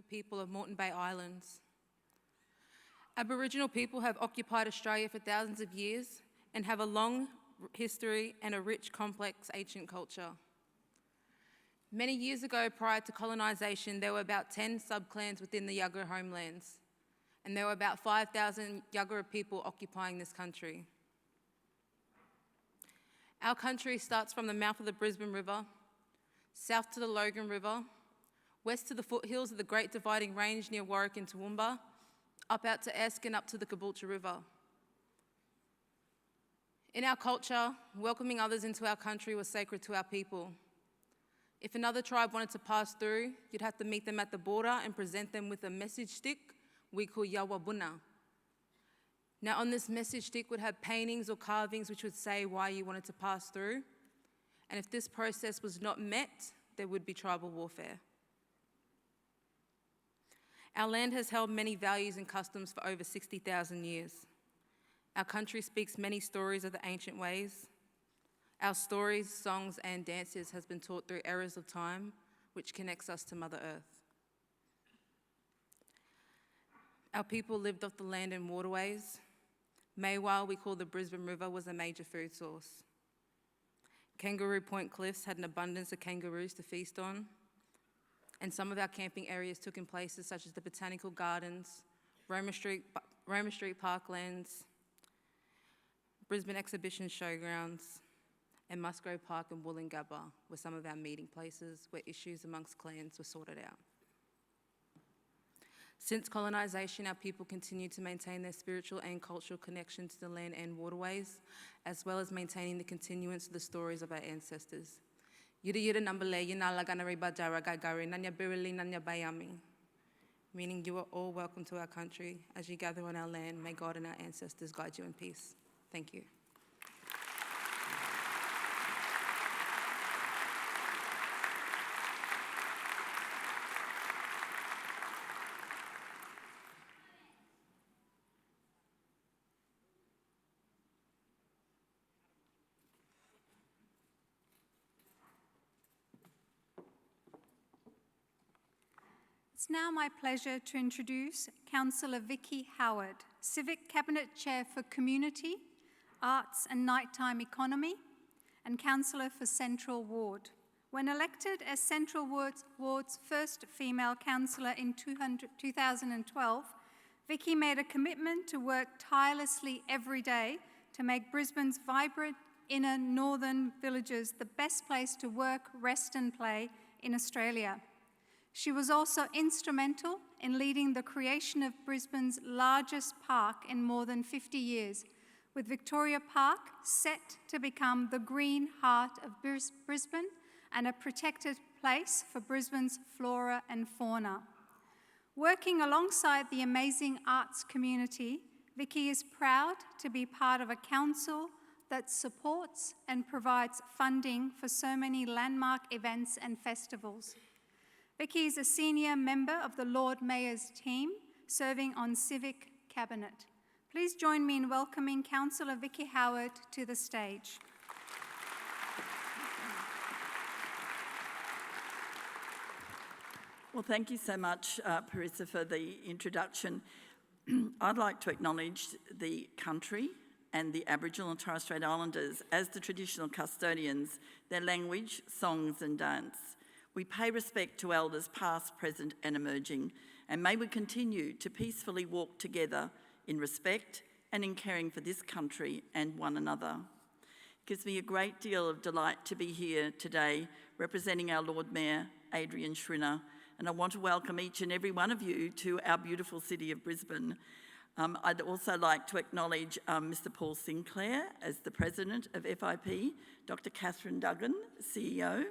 People of Moreton Bay Islands. Aboriginal people have occupied Australia for thousands of years and have a long history and a rich, complex, ancient culture. Many years ago, prior to colonisation, there were about 10 subclans within the Yagara homelands, and there were about 5,000 Yagara people occupying this country. Our country starts from the mouth of the Brisbane River, south to the Logan River, west to the foothills of the Great Dividing Range near Warwick and Toowoomba, up out to Esk and up to the Caboolture River. In our culture, welcoming others into our country was sacred to our people. If another tribe wanted to pass through, you'd have to meet them at the border and present them with a message stick we call Yawabuna. Now on this message stick would have paintings or carvings which would say why you wanted to pass through. And if this process was not met, there would be tribal warfare. Our land has held many values and customs for over 60,000 years. Our country speaks many stories of the ancient ways. Our stories, songs, and dances has been taught through eras of time, which connects us to Mother Earth. Our people lived off the land and waterways. Maywile, we call the Brisbane River, was a major food source. Kangaroo Point Cliffs had an abundance of kangaroos to feast on. And some of our camping areas took in places such as the Botanical Gardens, Roma Street Parklands, Brisbane Exhibition Showgrounds, and Musgrave Park and Woolloongabba were some of our meeting places where issues amongst clans were sorted out. Since colonisation, our people continue to maintain their spiritual and cultural connection to the land and waterways, as well as maintaining the continuance of the stories of our ancestors. Meaning you are all welcome to our country. As you gather on our land, may God and our ancestors guide you in peace. Thank you. It's now my pleasure to introduce Councillor Vicky Howard, Civic Cabinet Chair for Community, Arts and Nighttime Economy, and Councillor for Central Ward. When elected as Central Ward's first female councillor in 2012, Vicky made a commitment to work tirelessly every day to make Brisbane's vibrant inner northern villages the best place to work, rest and play in Australia. She was also instrumental in leading the creation of Brisbane's largest park in more than 50 years, with Victoria Park set to become the green heart of Brisbane and a protected place for Brisbane's flora and fauna. Working alongside the amazing arts community, Vicky is proud to be part of a council that supports and provides funding for so many landmark events and festivals. Vicky is a senior member of the Lord Mayor's team, serving on Civic Cabinet. Please join me in welcoming Councillor Vicky Howard to the stage. Well, thank you so much, Parissa, for the introduction. I'd like to acknowledge the country and the Aboriginal and Torres Strait Islanders as the traditional custodians, their language, songs and dance. We pay respect to elders past, present and emerging, and may we continue to peacefully walk together in respect and in caring for this country and one another. It gives me a great deal of delight to be here today representing our Lord Mayor, Adrian Schrinner, and I want to welcome each and every one of you to our beautiful city of Brisbane. I'd also like to acknowledge Mr. Paul Sinclair as the President of FIP, Dr. Catherine Duggan, CEO,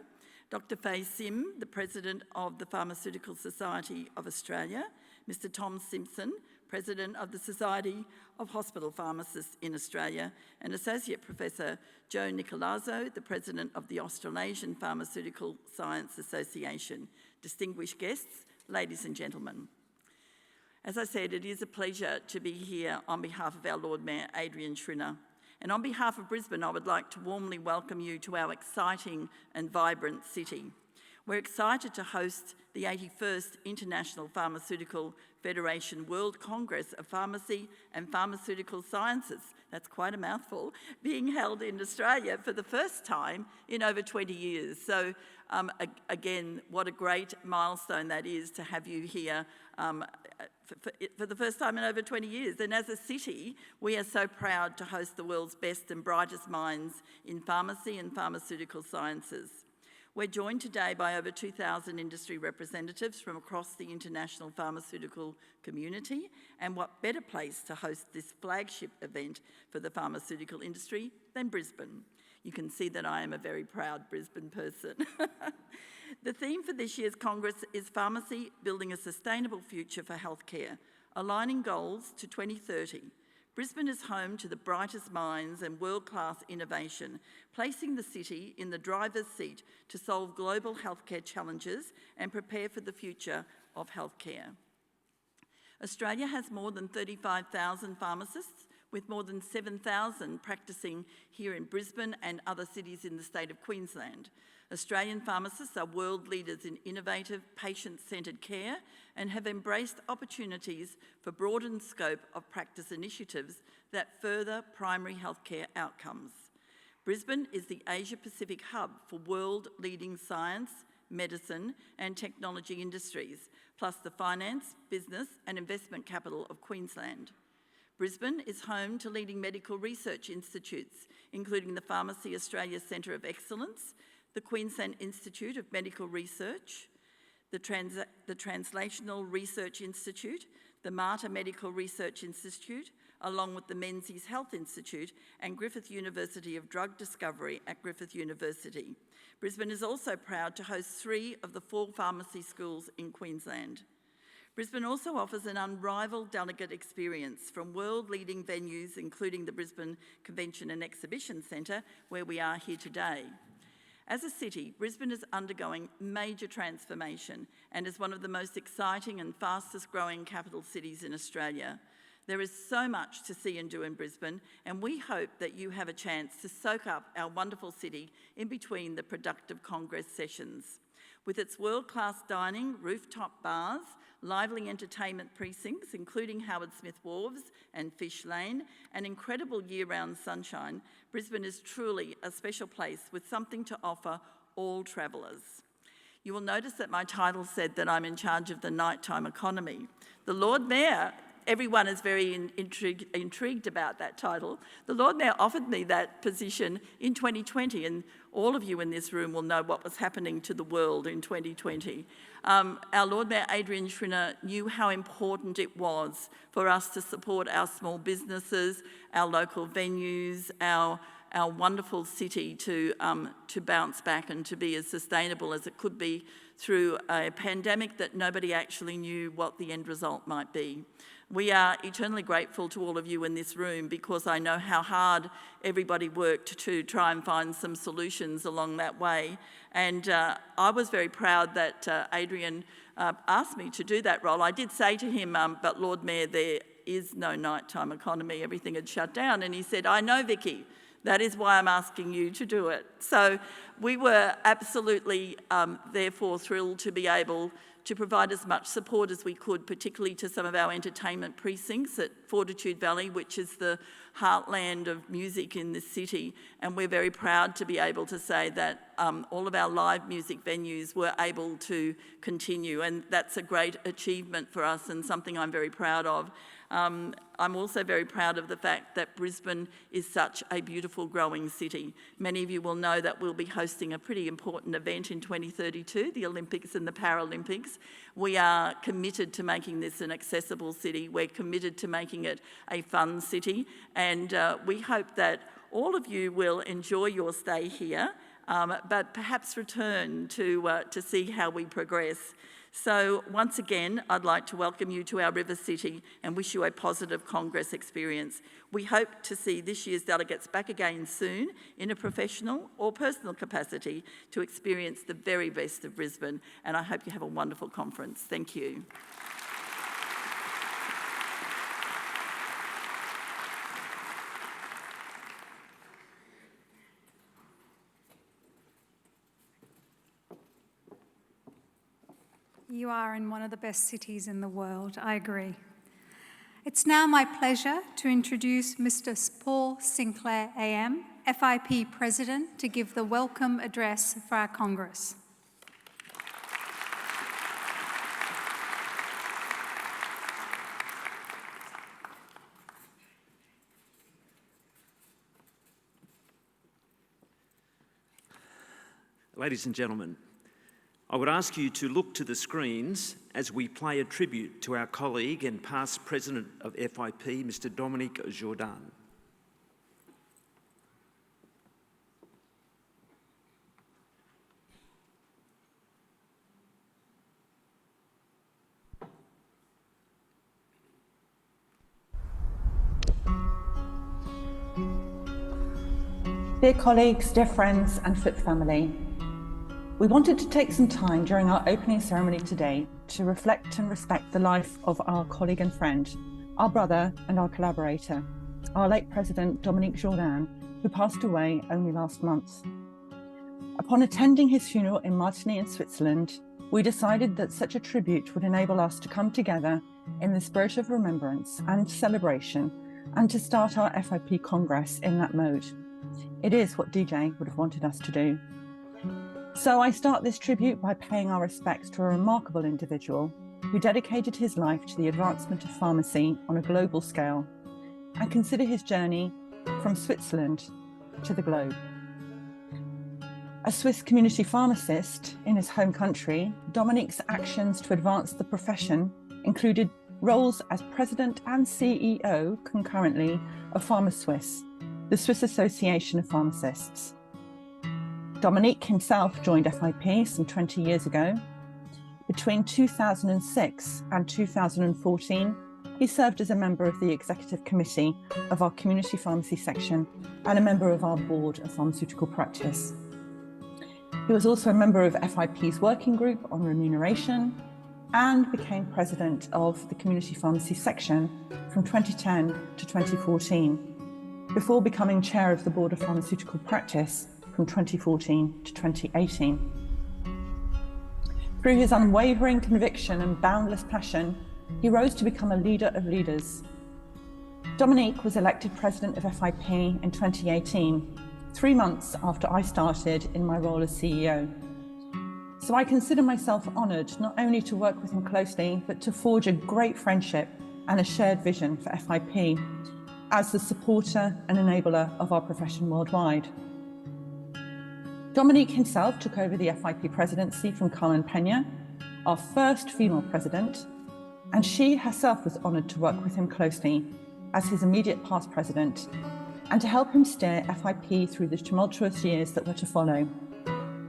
Dr. Fay Sim, the President of the Pharmaceutical Society of Australia, Mr. Tom Simpson, President of the Society of Hospital Pharmacists in Australia, and Associate Professor Joe Nicolazzo, the President of the Australasian Pharmaceutical Science Association. Distinguished guests, ladies and gentlemen. As I said, it is a pleasure to be here on behalf of our Lord Mayor, Adrian Schrinner. And on behalf of Brisbane, I would like to warmly welcome you to our exciting and vibrant city. We're excited to host the 81st International Pharmaceutical Federation World Congress of Pharmacy and Pharmaceutical Sciences, that's quite a mouthful, being held in Australia for the first time in over 20 years. So again, what a great milestone that is to have you here for the first time in over 20 years. And as a city, we are so proud to host the world's best and brightest minds in pharmacy and pharmaceutical sciences. We're joined today by over 2,000 industry representatives from across the international pharmaceutical community, and what better place to host this flagship event for the pharmaceutical industry than Brisbane. You can see that I am a very proud Brisbane person. The theme for this year's Congress is Pharmacy, Building a Sustainable Future for Healthcare, aligning goals to 2030. Brisbane is home to the brightest minds and world-class innovation, placing the city in the driver's seat to solve global healthcare challenges and prepare for the future of healthcare. Australia has more than 35,000 pharmacists, with more than 7,000 practicing here in Brisbane and other cities in the state of Queensland. Australian pharmacists are world leaders in innovative, patient-centred care and have embraced opportunities for broadened scope of practice initiatives that further primary healthcare outcomes. Brisbane is the Asia-Pacific hub for world-leading science, medicine and technology industries, plus the finance, business and investment capital of Queensland. Brisbane is home to leading medical research institutes, including the Pharmacy Australia Centre of Excellence, the Queensland Institute of Medical Research, the Translational Research Institute, the Mater Medical Research Institute, along with the Menzies Health Institute and Griffith University of Drug Discovery at Griffith University. Brisbane is also proud to host 3 of the 4 pharmacy schools in Queensland. Brisbane also offers an unrivalled delegate experience from world-leading venues, including the Brisbane Convention and Exhibition Centre, where we are here today. As a city, Brisbane is undergoing major transformation and is one of the most exciting and fastest growing capital cities in Australia. There is so much to see and do in Brisbane, and we hope that you have a chance to soak up our wonderful city in between the productive Congress sessions. With its world-class dining, rooftop bars, lively entertainment precincts, including Howard Smith Wharves and Fish Lane, and incredible year-round sunshine, Brisbane is truly a special place with something to offer all travellers. You will notice that my title said that I'm in charge of the nighttime economy. The Lord Mayor, everyone is very intrigued about that title. The Lord Mayor offered me that position in 2020, and all of you in this room will know what was happening to the world in 2020. Our Lord Mayor, Adrian Schrinner, knew how important it was for us to support our small businesses, our local venues, our wonderful city to bounce back and to be as sustainable as it could be through a pandemic that nobody actually knew what the end result might be. We are eternally grateful to all of you in this room because I know how hard everybody worked to try and find some solutions along that way. And I was very proud that Adrian asked me to do that role. I did say to him, but Lord Mayor, there is no nighttime economy, everything had shut down. And he said, I know, Vicky, that is why I'm asking you to do it. So we were absolutely, therefore, thrilled to be able to provide as much support as we could, particularly to some of our entertainment precincts at Fortitude Valley, which is the heartland of music in this city. And we're very proud to be able to say that all of our live music venues were able to continue. And that's a great achievement for us and something I'm very proud of. I'm also very proud of the fact that Brisbane is such a beautiful growing city. Many of you will know that we'll be hosting a pretty important event in 2032, the Olympics and the Paralympics. We are committed to making this an accessible city. We're committed to making it a fun city, and we hope that all of you will enjoy your stay here, but perhaps return to see how we progress. So once again, I'd like to welcome you to our River City and wish you a positive Congress experience. We hope to see this year's delegates back again soon in a professional or personal capacity to experience the very best of Brisbane, and I hope you have a wonderful conference. Thank you. You are in one of the best cities in the world, I agree. It's now my pleasure to introduce Mr. Paul Sinclair AM, FIP President, to give the welcome address for our Congress. Ladies and gentlemen, I would ask you to look to the screens as we play a tribute to our colleague and past President of FIP, Mr. Dominique Jourdan. Dear colleagues, dear friends and FIP family, we wanted to take some time during our opening ceremony today to reflect and respect the life of our colleague and friend, our brother and our collaborator, our late President Dominique Jourdan, who passed away only last month. Upon attending his funeral in Martigny in Switzerland, we decided that such a tribute would enable us to come together in the spirit of remembrance and celebration and to start our FIP Congress in that mode. It is what DJ would have wanted us to do. So I start this tribute by paying our respects to a remarkable individual who dedicated his life to the advancement of pharmacy on a global scale, and consider his journey from Switzerland to the globe. A Swiss community pharmacist in his home country, Dominique's actions to advance the profession included roles as president and CEO concurrently of PharmaSwiss, the Swiss Association of Pharmacists. Dominique himself joined FIP some 20 years ago. Between 2006 and 2014, he served as a member of the executive committee of our community pharmacy section and a member of our board of pharmaceutical practice. He was also a member of FIP's working group on remuneration and became president of the community pharmacy section from 2010 to 2014, before becoming chair of the board of pharmaceutical practice from 2014 to 2018. Through his unwavering conviction and boundless passion, he rose to become a leader of leaders. Dominique was elected president of FIP in 2018, 3 months after I started in my role as CEO. So I consider myself honoured not only to work with him closely, but to forge a great friendship and a shared vision for FIP as the supporter and enabler of our profession worldwide. Dominique himself took over the FIP presidency from Carmen Peña, our first female president, and she herself was honoured to work with him closely as his immediate past president and to help him steer FIP through the tumultuous years that were to follow,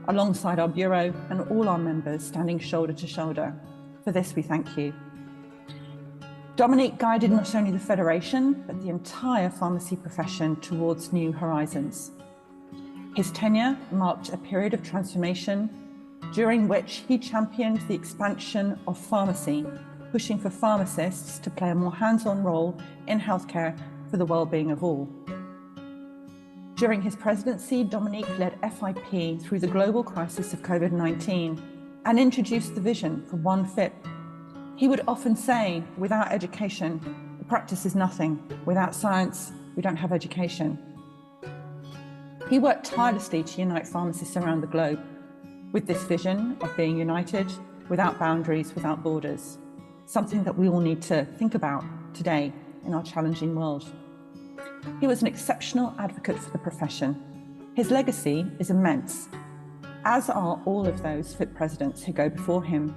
alongside our bureau and all our members standing shoulder to shoulder. For this, we thank you. Dominique guided not only the Federation, but the entire pharmacy profession towards new horizons. His tenure marked a period of transformation during which he championed the expansion of pharmacy, pushing for pharmacists to play a more hands-on role in healthcare for the well-being of all. During his presidency, Dominique led FIP through the global crisis of COVID-19 and introduced the vision for one FIP. He would often say, without education, the practice is nothing. Without science, we don't have education. He worked tirelessly to unite pharmacists around the globe with this vision of being united, without boundaries, without borders, something that we all need to think about today in our challenging world. He was an exceptional advocate for the profession. His legacy is immense, as are all of those FIP presidents who go before him.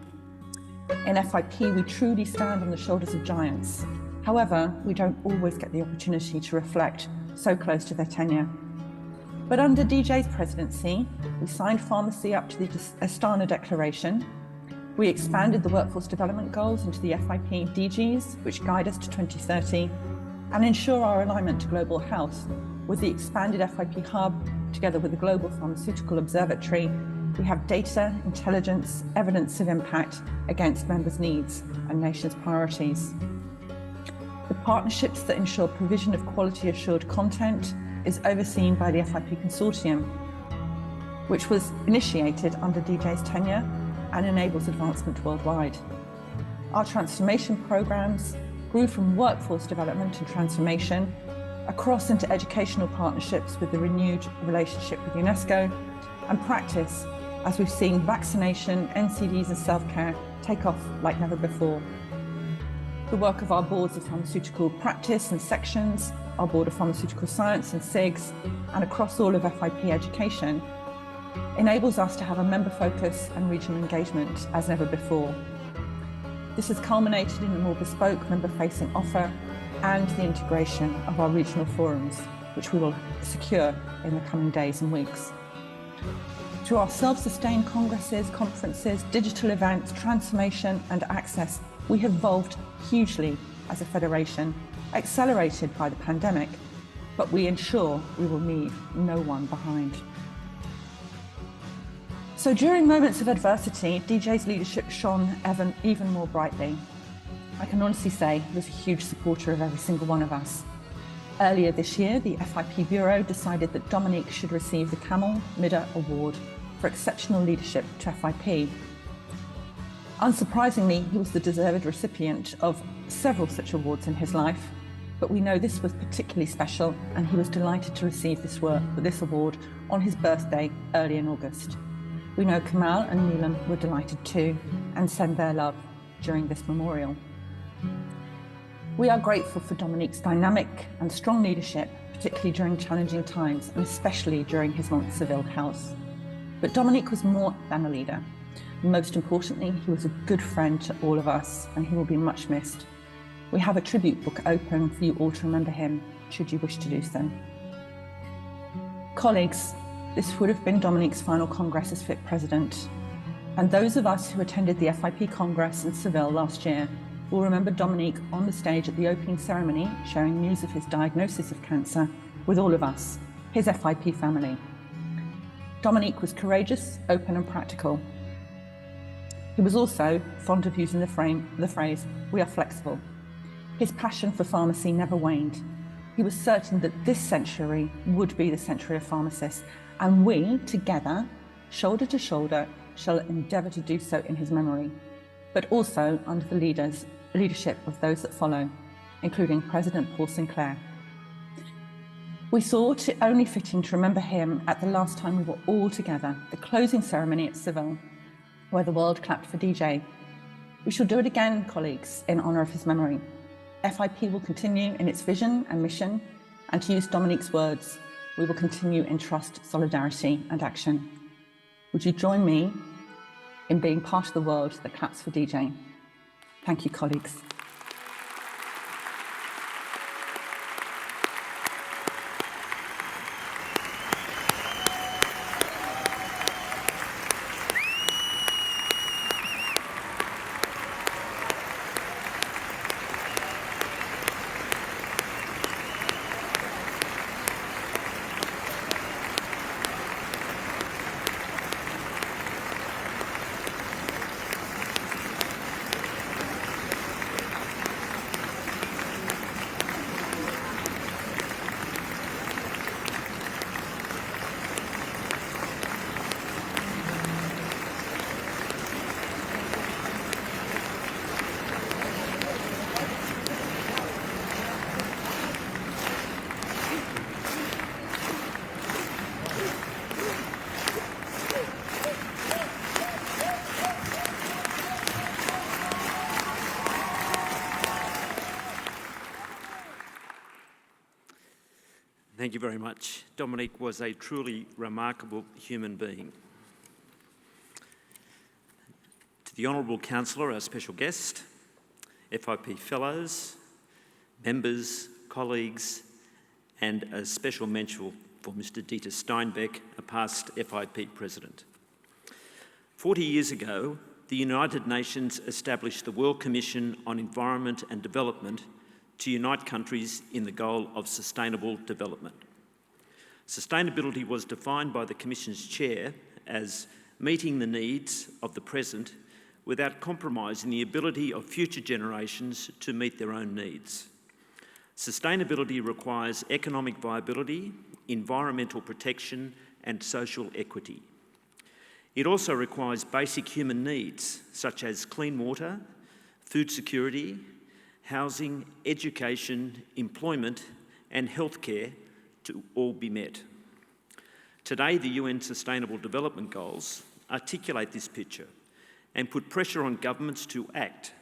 In FIP, we truly stand on the shoulders of giants. However, we don't always get the opportunity to reflect so close to their tenure. But under DJ's presidency, we signed pharmacy up to the Astana Declaration. We expanded the workforce development goals into the FIP DGs, which guide us to 2030, and ensure our alignment to global health. With the expanded FIP Hub, together with the Global Pharmaceutical Observatory, we have data, intelligence, evidence of impact against members' needs and nations' priorities. The partnerships that ensure provision of quality-assured content is overseen by the FIP Consortium, which was initiated under DJ's tenure and enables advancement worldwide. Our transformation programs grew from workforce development and transformation across into educational partnerships with the renewed relationship with UNESCO and practice as we've seen vaccination, NCDs and self-care take off like never before. The work of our boards of pharmaceutical practice and sections, our Board of Pharmaceutical Science and SIGs, and across all of FIP education, enables us to have a member focus and regional engagement as never before. This has culminated in a more bespoke member-facing offer and the integration of our regional forums, which we will secure in the coming days and weeks. Through our self-sustained congresses, conferences, digital events, transformation and access, we have evolved hugely as a federation, accelerated by the pandemic, but we ensure we will leave no one behind. So during moments of adversity, DJ's leadership shone even more brightly. I can honestly say he was a huge supporter of every single one of us. Earlier this year, the FIP Bureau decided that Dominique should receive the Camel Midder Award for exceptional leadership to FIP. Unsurprisingly, he was the deserved recipient of several such awards in his life, but we know this was particularly special and he was delighted to receive this award on his birthday early in August. We know Kamal and Neelam were delighted too and send their love during this memorial. We are grateful for Dominique's dynamic and strong leadership, particularly during challenging times and especially during his months of ill health. But Dominique was more than a leader. Most importantly, he was a good friend to all of us and he will be much missed. We have a tribute book open for you all to remember him, should you wish to do so. Colleagues, this would have been Dominique's final Congress as FIP President. And those of us who attended the FIP Congress in Seville last year will remember Dominique on the stage at the opening ceremony, sharing news of his diagnosis of cancer with all of us, his FIP family. Dominique was courageous, open and practical. He was also fond of using the phrase, "we are flexible." His passion for pharmacy never waned. He was certain that this century would be the century of pharmacists, and we, together, shoulder to shoulder, shall endeavour to do so in his memory, but also under the leadership of those that follow, including President Paul Sinclair. We thought it only fitting to remember him at the last time we were all together, the closing ceremony at Seville, where the world clapped for DJ. We shall do it again, colleagues, in honour of his memory. FIP will continue in its vision and mission, and to use Dominique's words, we will continue in trust, solidarity and action. Would you join me in being part of the world that claps for DJ? Thank you, colleagues. Thank you very much. Dominique was a truly remarkable human being. To the Honourable Councillor, our special guest, FIP Fellows, members, colleagues, and a special mention for Mr. Dieter Steinbeck, a past FIP President. 40 years ago, the United Nations established the World Commission on Environment and Development to unite countries in the goal of sustainable development. Sustainability was defined by the Commission's chair as meeting the needs of the present without compromising the ability of future generations to meet their own needs. Sustainability requires economic viability, environmental protection, and social equity. It also requires basic human needs such as clean water, food security, housing, education, employment and healthcare to all be met. Today, the UN Sustainable Development Goals articulate this picture and put pressure on governments to act,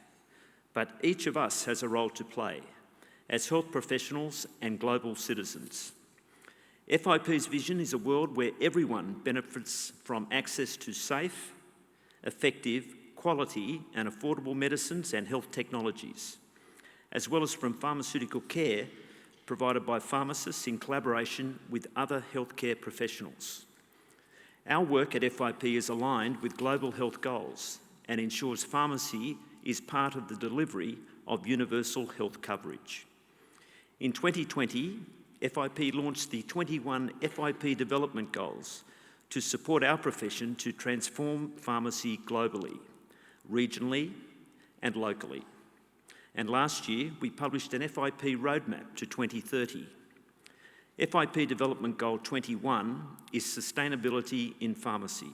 but each of us has a role to play as health professionals and global citizens. FIP's vision is a world where everyone benefits from access to safe, effective, quality and affordable medicines and health technologies, as well as from pharmaceutical care provided by pharmacists in collaboration with other healthcare professionals. Our work at FIP is aligned with global health goals and ensures pharmacy is part of the delivery of universal health coverage. In 2020, FIP launched the 21 FIP development goals to support our profession to transform pharmacy globally, regionally and locally. And last year, we published an FIP roadmap to 2030. FIP Development Goal 21 is Sustainability in Pharmacy,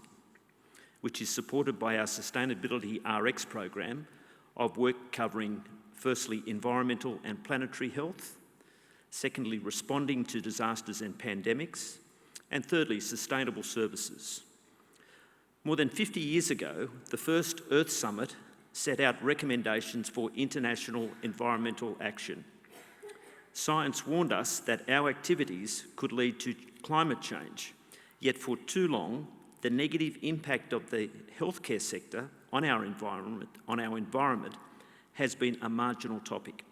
which is supported by our Sustainability RX program of work covering, firstly, environmental and planetary health, secondly, responding to disasters and pandemics, and thirdly, sustainable services. More than 50 years ago, the first Earth Summit set out recommendations for international environmental action. Science warned us that our activities could lead to climate change, yet for too long, the negative impact of the healthcare sector on our environment has been a marginal topic.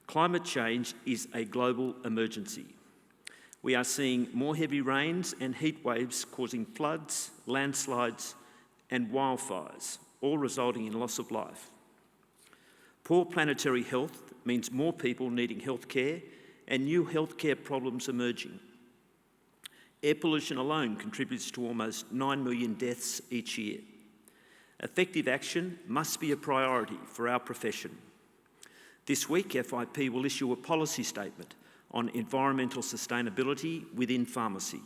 Climate change is a global emergency. We are seeing more heavy rains and heat waves causing floods, landslides and wildfires, all resulting in loss of life. Poor planetary health means more people needing healthcare and new healthcare problems emerging. Air pollution alone contributes to almost 9 million deaths each year. Effective action must be a priority for our profession. This week, FIP will issue a policy statement on environmental sustainability within pharmacy.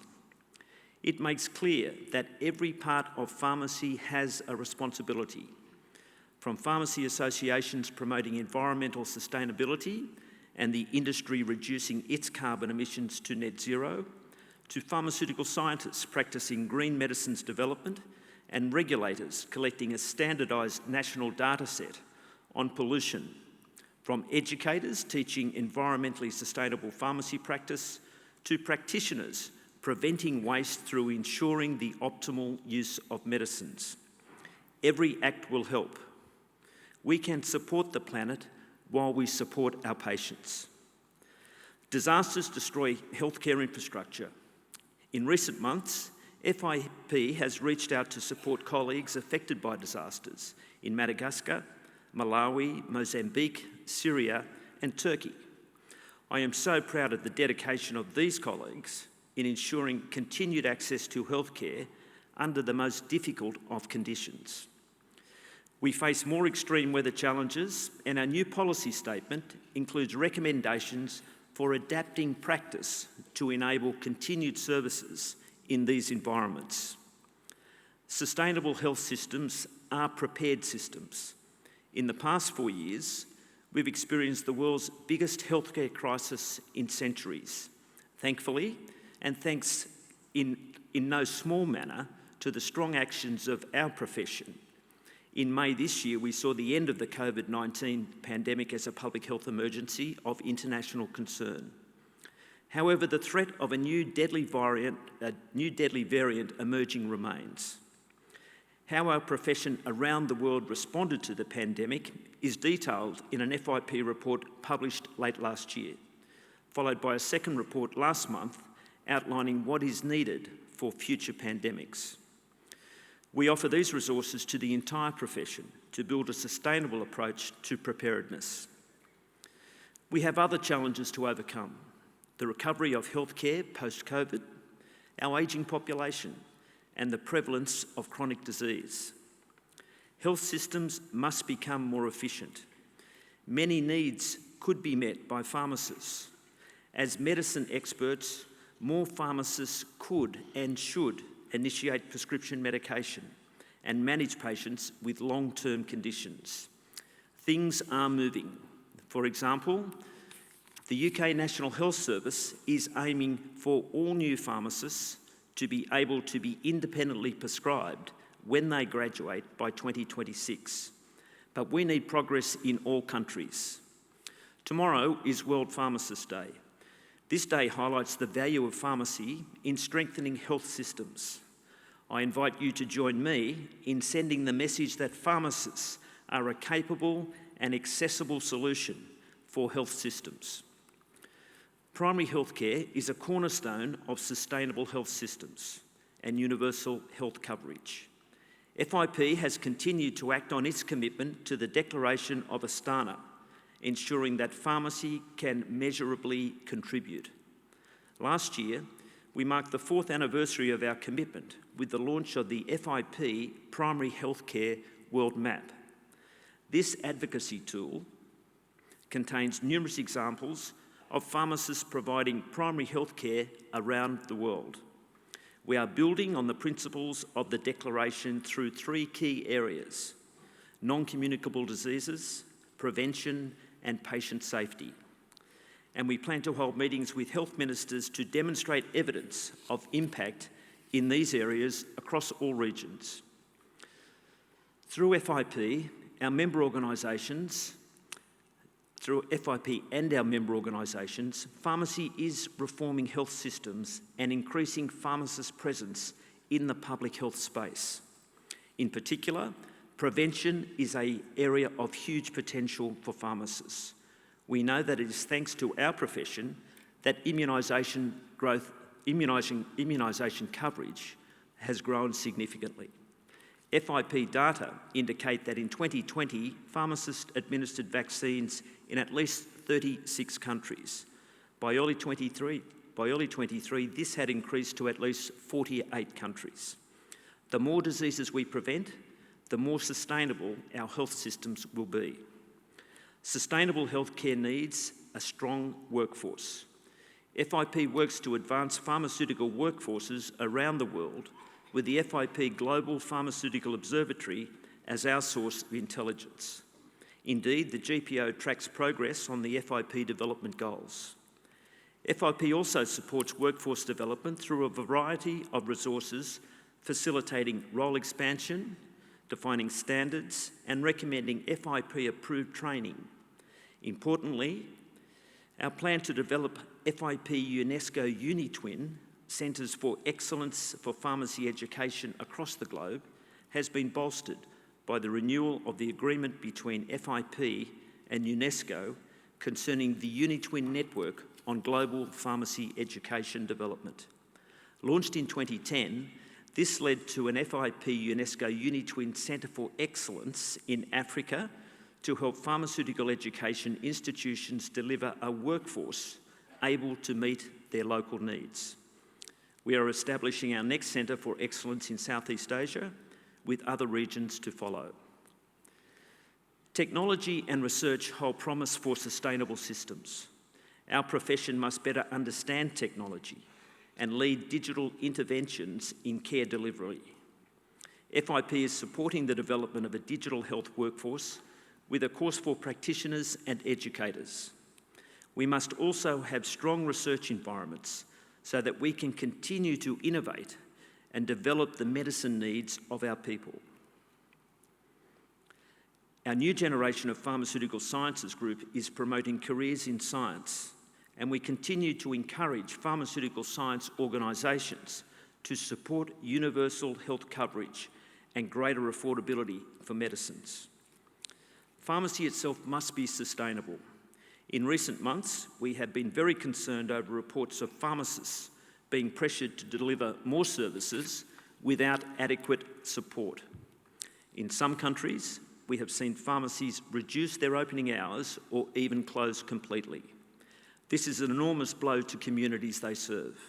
It makes clear that every part of pharmacy has a responsibility, from pharmacy associations promoting environmental sustainability and the industry reducing its carbon emissions to net zero, to pharmaceutical scientists practicing green medicines development and regulators collecting a standardised national data set on pollution, from educators teaching environmentally sustainable pharmacy practice to practitioners preventing waste through ensuring the optimal use of medicines. Every act will help. We can support the planet while we support our patients. Disasters destroy healthcare infrastructure. In recent months, FIP has reached out to support colleagues affected by disasters in Madagascar, Malawi, Mozambique, Syria and Turkey. I am so proud of the dedication of these colleagues in ensuring continued access to healthcare under the most difficult of conditions. We face more extreme weather challenges and our new policy statement includes recommendations for adapting practice to enable continued services in these environments. Sustainable health systems are prepared systems. In the past 4 years, we've experienced the world's biggest healthcare crisis in centuries. Thankfully, and thanks in no small manner to the strong actions of our profession. In May this year, we saw the end of the COVID-19 pandemic as a public health emergency of international concern. However, the threat of a new deadly variant emerging remains. How our profession around the world responded to the pandemic is detailed in an FIP report published late last year, followed by a second report last month outlining what is needed for future pandemics. We offer these resources to the entire profession to build a sustainable approach to preparedness. We have other challenges to overcome: the recovery of healthcare post-COVID, our ageing population, and the prevalence of chronic disease. Health systems must become more efficient. Many needs could be met by pharmacists. As medicine experts, more pharmacists could and should initiate prescription medication and manage patients with long-term conditions. Things are moving. For example, the UK National Health Service is aiming for all new pharmacists to be able to be independently prescribed when they graduate by 2026. But we need progress in all countries. Tomorrow is World Pharmacist Day. This day highlights the value of pharmacy in strengthening health systems. I invite you to join me in sending the message that pharmacists are a capable and accessible solution for health systems. Primary healthcare is a cornerstone of sustainable health systems and universal health coverage. FIP has continued to act on its commitment to the Declaration of Astana, ensuring that pharmacy can measurably contribute. Last year, we marked the 4th anniversary of our commitment with the launch of the FIP Primary Healthcare World Map. This advocacy tool contains numerous examples of pharmacists providing primary health care around the world. We are building on the principles of the Declaration through 3 key areas: non-communicable diseases, prevention, and patient safety. And we plan to hold meetings with health ministers to demonstrate evidence of impact in these areas across all regions. Through FIP, our member organisations, pharmacy is reforming health systems and increasing pharmacist presence in the public health space. In particular, prevention is an area of huge potential for pharmacists. We know that it is thanks to our profession that immunisation coverage has grown significantly. FIP data indicate that in 2020, pharmacists administered vaccines in at least 36 countries. By early 2023, this had increased to at least 48 countries. The more diseases we prevent, the more sustainable our health systems will be. Sustainable healthcare needs a strong workforce. FIP works to advance pharmaceutical workforces around the world with the FIP Global Pharmaceutical Observatory as our source of intelligence. Indeed, the GPO tracks progress on the FIP development goals. FIP also supports workforce development through a variety of resources facilitating role expansion, defining standards, and recommending FIP-approved training. Importantly, our plan to develop FIP UNESCO UniTwin Centres for Excellence for Pharmacy Education across the globe has been bolstered by the renewal of the agreement between FIP and UNESCO concerning the UniTwin network on global pharmacy education development. Launched in 2010, this led to an FIP UNESCO UniTwin Centre for Excellence in Africa to help pharmaceutical education institutions deliver a workforce able to meet their local needs. We are establishing our next Centre for Excellence in Southeast Asia, with other regions to follow. Technology and research hold promise for sustainable systems. Our profession must better understand technology and lead digital interventions in care delivery. FIP is supporting the development of a digital health workforce with a course for practitioners and educators. We must also have strong research environments so that we can continue to innovate and develop the medicine needs of our people. Our new generation of Pharmaceutical Sciences Group is promoting careers in science, and we continue to encourage pharmaceutical science organisations to support universal health coverage and greater affordability for medicines. Pharmacy itself must be sustainable. In recent months, we have been very concerned over reports of pharmacists being pressured to deliver more services without adequate support. In some countries, we have seen pharmacies reduce their opening hours or even close completely. This is an enormous blow to communities they serve.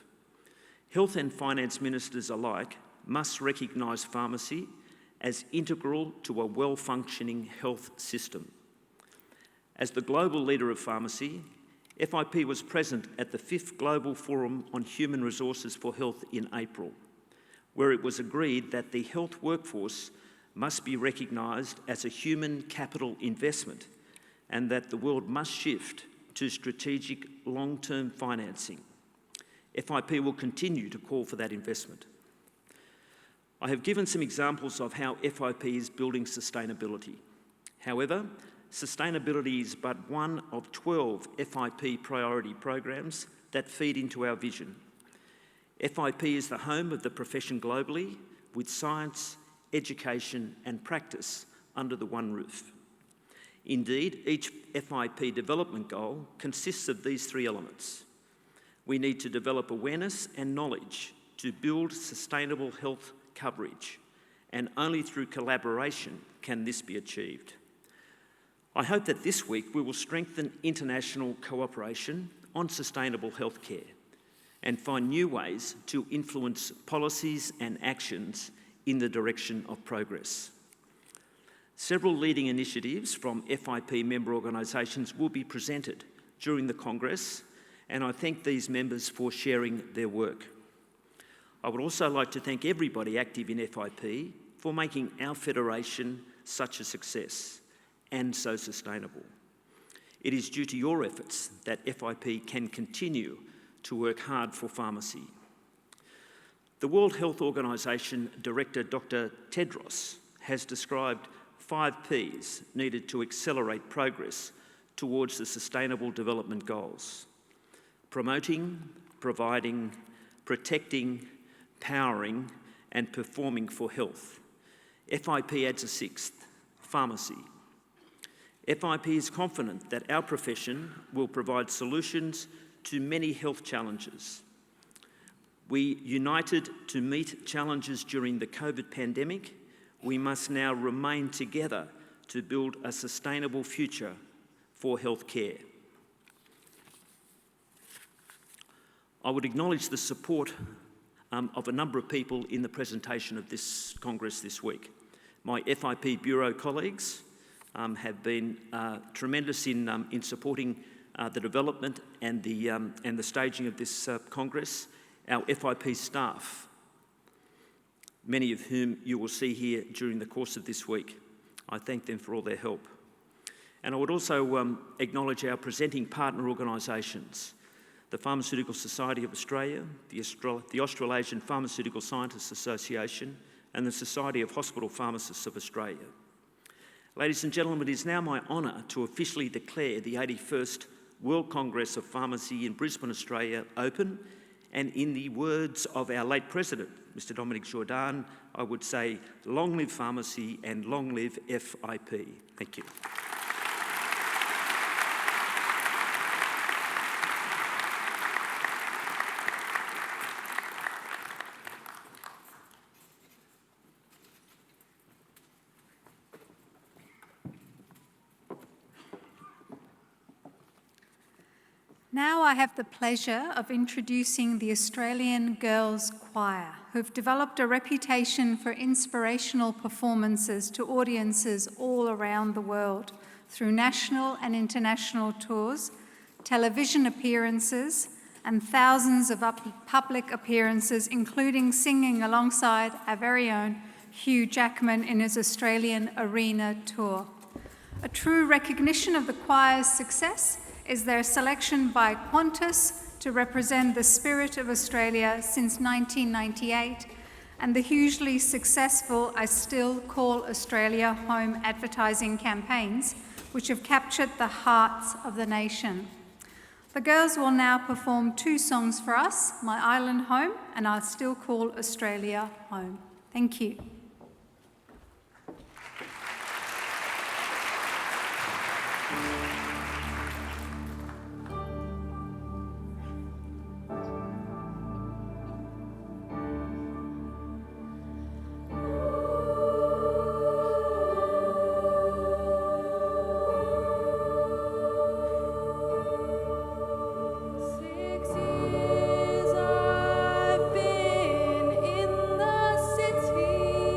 Health and finance ministers alike must recognise pharmacy as integral to a well-functioning health system. As the global leader of pharmacy, FIP was present at the 5th Global Forum on Human Resources for Health in April. where it was agreed that the health workforce must be recognised as a human capital investment and that the world must shift to strategic long-term financing. FIP will continue to call for that investment. I have given some examples of how FIP is building sustainability. However, sustainability is but one of 12 FIP priority programs that feed into our vision. FIP is the home of the profession globally, with science, education and practice under the one roof. Indeed, each FIP development goal consists of these three elements. We need to develop awareness and knowledge to build sustainable health coverage, and only through collaboration can this be achieved. I hope that this week we will strengthen international cooperation on sustainable healthcare and find new ways to influence policies and actions in the direction of progress. Several leading initiatives from FIP member organisations will be presented during the Congress, and I thank these members for sharing their work. I would also like to thank everybody active in FIP for making our federation such a success and so sustainable. It is due to your efforts that FIP can continue to work hard for pharmacy. The World Health Organization Director, Dr. Tedros, has described 5 Ps needed to accelerate progress towards the Sustainable Development Goals: promoting, providing, protecting, powering and performing for health. FIP adds a 6th, pharmacy. FIP is confident that our profession will provide solutions to many health challenges. We united to meet challenges during the COVID pandemic. We must now remain together to build a sustainable future for healthcare. I would acknowledge the support of a number of people in the presentation of this Congress this week. My FIP Bureau colleagues have been tremendous in supporting the development and the staging of this Congress. Our FIP staff, many of whom you will see here during the course of this week, I thank them for all their help. And I would also acknowledge our presenting partner organisations, the Pharmaceutical Society of Australia, the Australasian Pharmaceutical Scientists Association, and the Society of Hospital Pharmacists of Australia. Ladies and gentlemen, it is now my honour to officially declare the 81st World Congress of Pharmacy in Brisbane, Australia, open, and in the words of our late President, Mr. Dominic Jourdan, I would say, long live pharmacy and long live FIP. Thank you. Now I have the pleasure of introducing the Australian Girls Choir, who've developed a reputation for inspirational performances to audiences all around the world through national and international tours, television appearances, and thousands of public appearances, including singing alongside our very own Hugh Jackman in his Australian Arena tour. A true recognition of the choir's success is their selection by Qantas to represent the spirit of Australia since 1998, and the hugely successful I Still Call Australia Home advertising campaigns, which have captured the hearts of the nation. The girls will now perform 2 songs for us, My Island Home and I Still Call Australia Home. Thank you. I've been in the city.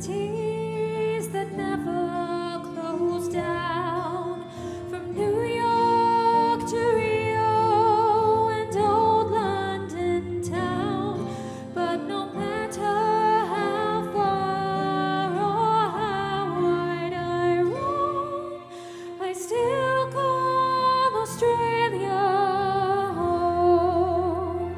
cities that never close down, from New York to Rio and old London town. But no matter how far or how wide I roam, I still call Australia home.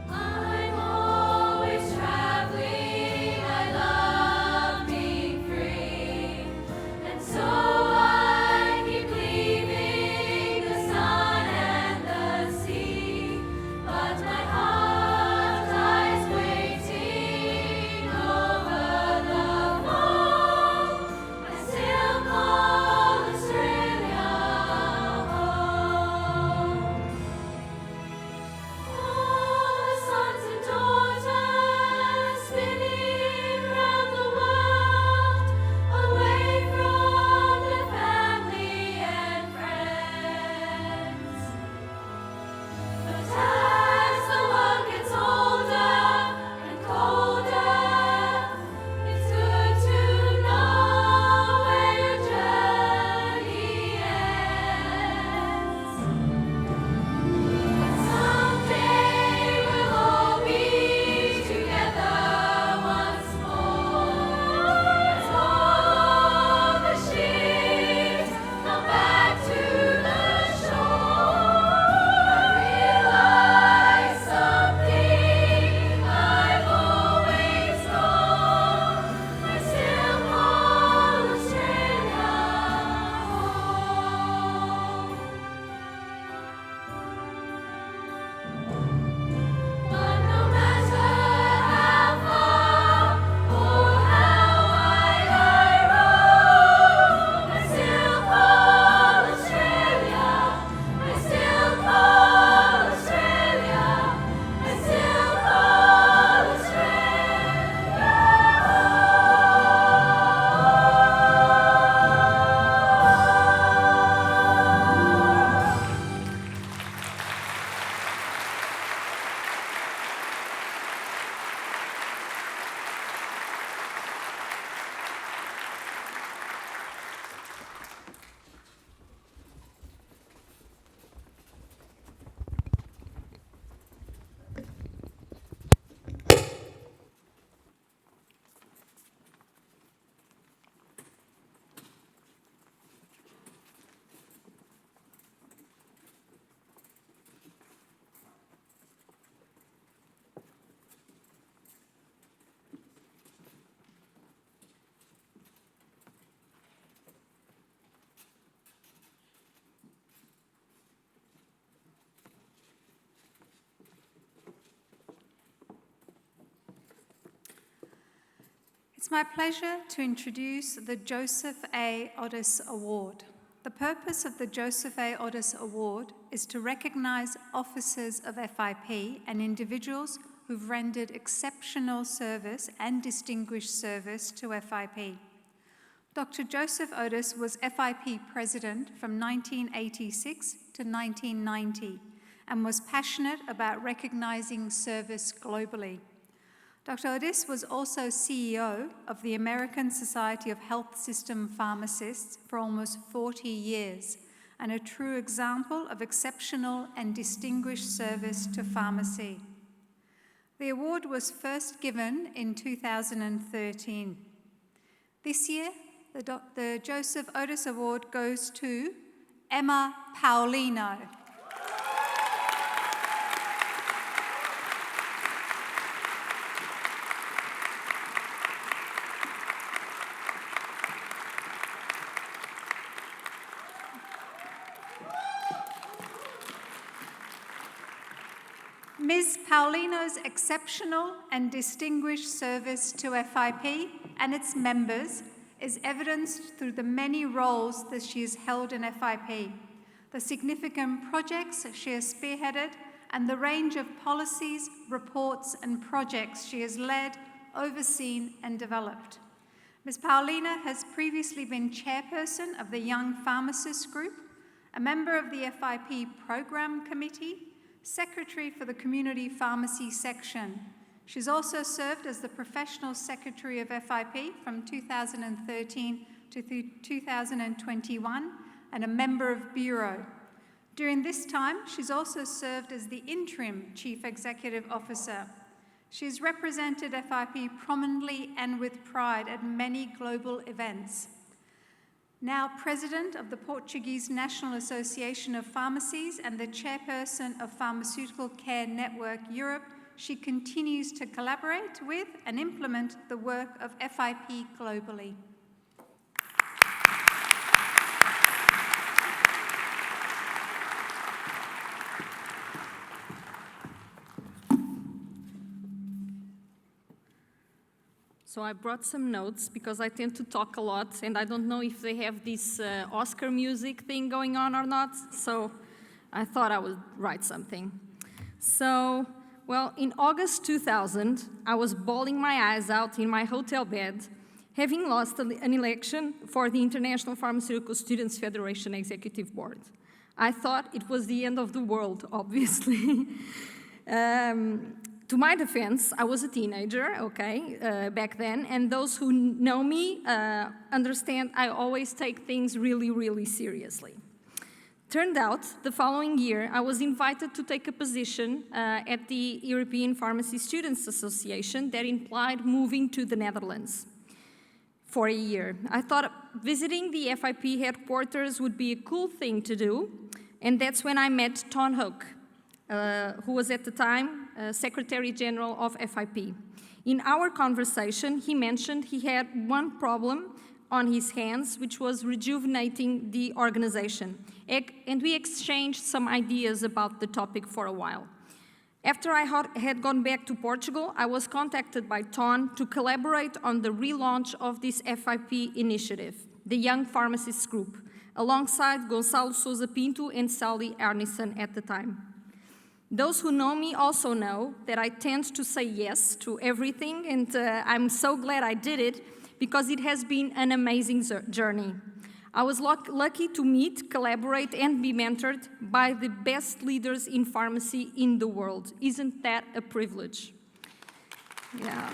I'm always traveling, I love being free, and so I keep leaving the sun and the sea. But my heart lies waiting over the foam. I still call Australia home. All the sons and daughters spinning round the world, away from their family and friends. But as the world gets older and colder, it's good to know where your journey ends. Someday we'll all be together once more, as all the ships come back to the shore. I realize something I've always known. I still call Australia home. But no matter how far or how wide I roam, I still call Australia. I still call Australia. I still call Australia home. It's my pleasure to introduce the Joseph A. Otis Award. The purpose of the Joseph A. Otis Award is to recognise officers of FIP and individuals who've rendered exceptional service and distinguished service to FIP. Dr. Joseph Otis was FIP President from 1986 to 1990 and was passionate about recognising service globally. Dr. Otis was also CEO of the American Society of Health System Pharmacists for almost 40 years, and a true example of exceptional and distinguished service to pharmacy. The award was first given in 2013. This year, the Joseph Otis Award goes to Emma Paulino. Ms. Paulino's exceptional and distinguished service to FIP and its members is evidenced through the many roles that she has held in FIP, the significant projects she has spearheaded, and the range of policies, reports, and projects she has led, overseen, and developed. Ms. Paulina has previously been chairperson of the Young Pharmacists Group, a member of the FIP Program Committee, Secretary for the Community Pharmacy Section. She's also served as the Professional Secretary of FIP from 2013 to 2021 and a member of Bureau. During this time, she's also served as the Interim Chief Executive Officer. She's represented FIP prominently and with pride at many global events. Now President of the Portuguese National Association of Pharmacies and the Chairperson of Pharmaceutical Care Network Europe, she continues to collaborate with and implement the work of FIP globally. So I brought some notes because I tend to talk a lot and I don't know if they have this Oscar music thing going on or not, so I thought I would write something. So, well, in August 2000, I was bawling my eyes out in my hotel bed, having lost an election for the International Pharmaceutical Students Federation Executive Board. I thought it was the end of the world, obviously. To my defense, I was a teenager, back then, and those who know me understand I always take things really, really seriously. Turned out, the following year, I was invited to take a position at the European Pharmacy Students Association that implied moving to the Netherlands for a year. I thought visiting the FIP headquarters would be a cool thing to do, and that's when I met Ton Hoek, who was at the time Secretary General of FIP. In our conversation, he mentioned he had one problem on his hands, which was rejuvenating the organization. And we exchanged some ideas about the topic for a while. After I had gone back to Portugal, I was contacted by Ton to collaborate on the relaunch of this FIP initiative, the Young Pharmacists Group, alongside Gonçalo Sousa Pinto and Sally Arneson at the time. Those who know me also know that I tend to say yes to everything, and I'm so glad I did it because it has been an amazing journey. I was lucky to meet, collaborate, and be mentored by the best leaders in pharmacy in the world. Isn't that a privilege? Yeah.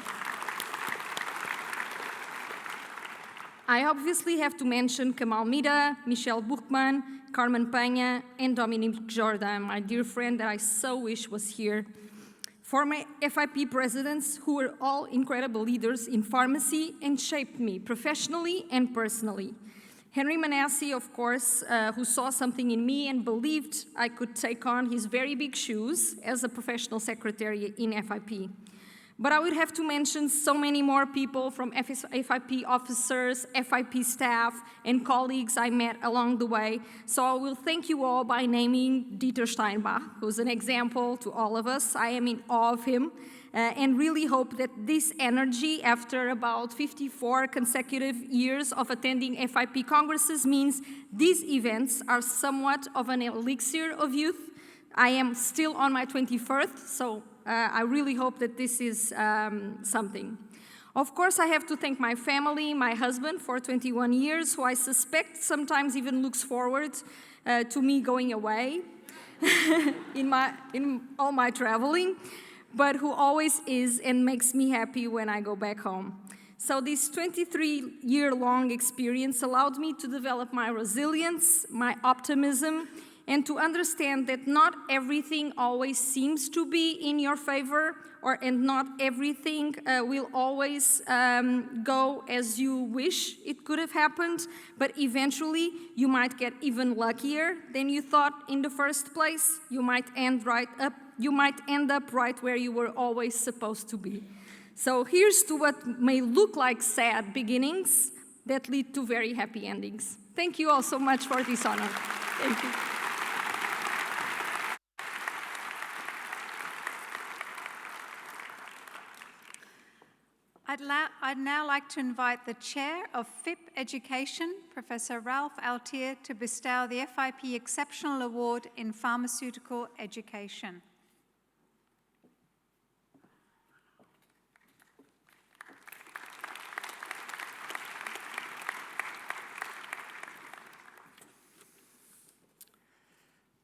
I obviously have to mention Kamal Mida, Michelle Buchmann, Carmen Peña, and Dominique Jordan, my dear friend that I so wish was here. Former FIP presidents who were all incredible leaders in pharmacy and shaped me professionally and personally. Henry Manassi, of course, who saw something in me and believed I could take on his very big shoes as a professional secretary in FIP. But I would have to mention so many more people from FIP officers, FIP staff, and colleagues I met along the way. So I will thank you all by naming Dieter Steinbach, who's an example to all of us. I am in awe of him and really hope that this energy, after about 54 consecutive years of attending FIP congresses, means these events are somewhat of an elixir of youth. I am still on my 21st, so I really hope that this is something. Of course, I have to thank my family, my husband for 21 years, who I suspect sometimes even looks forward to me going away in all my traveling, but who always is and makes me happy when I go back home. So this 23-year-long experience allowed me to develop my resilience, my optimism, and to understand that not everything always seems to be in your favor, and not everything will always go as you wish it could have happened, but eventually you might get even luckier than you thought in the first place. You might end up right where you were always supposed to be. So here's to what may look like sad beginnings that lead to very happy endings. Thank you all so much for this honor. Thank you. I'd now like to invite the Chair of FIP Education, Professor Ralph Altier, to bestow the FIP Exceptional Award in Pharmaceutical Education.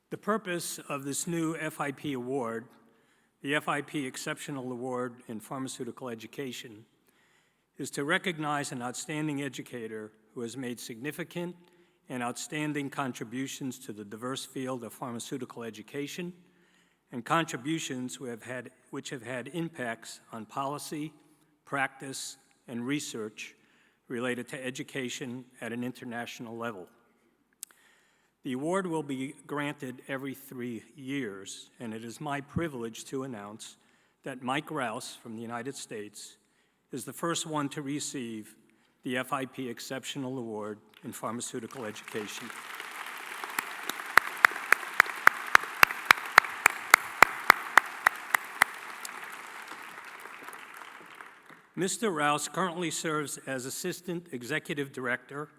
The The purpose of this new FIP award, the FIP Exceptional Award in Pharmaceutical Education, is to recognize an outstanding educator who has made significant and outstanding contributions to the diverse field of pharmaceutical education and contributions which have had impacts on policy, practice, and research related to education at an international level. The award will be granted every 3 years, and it is my privilege to announce that Mike Rouse from the United States is the first one to receive the FIP Exceptional Award in Pharmaceutical Education. Mr. Rouse currently serves as Assistant Executive Director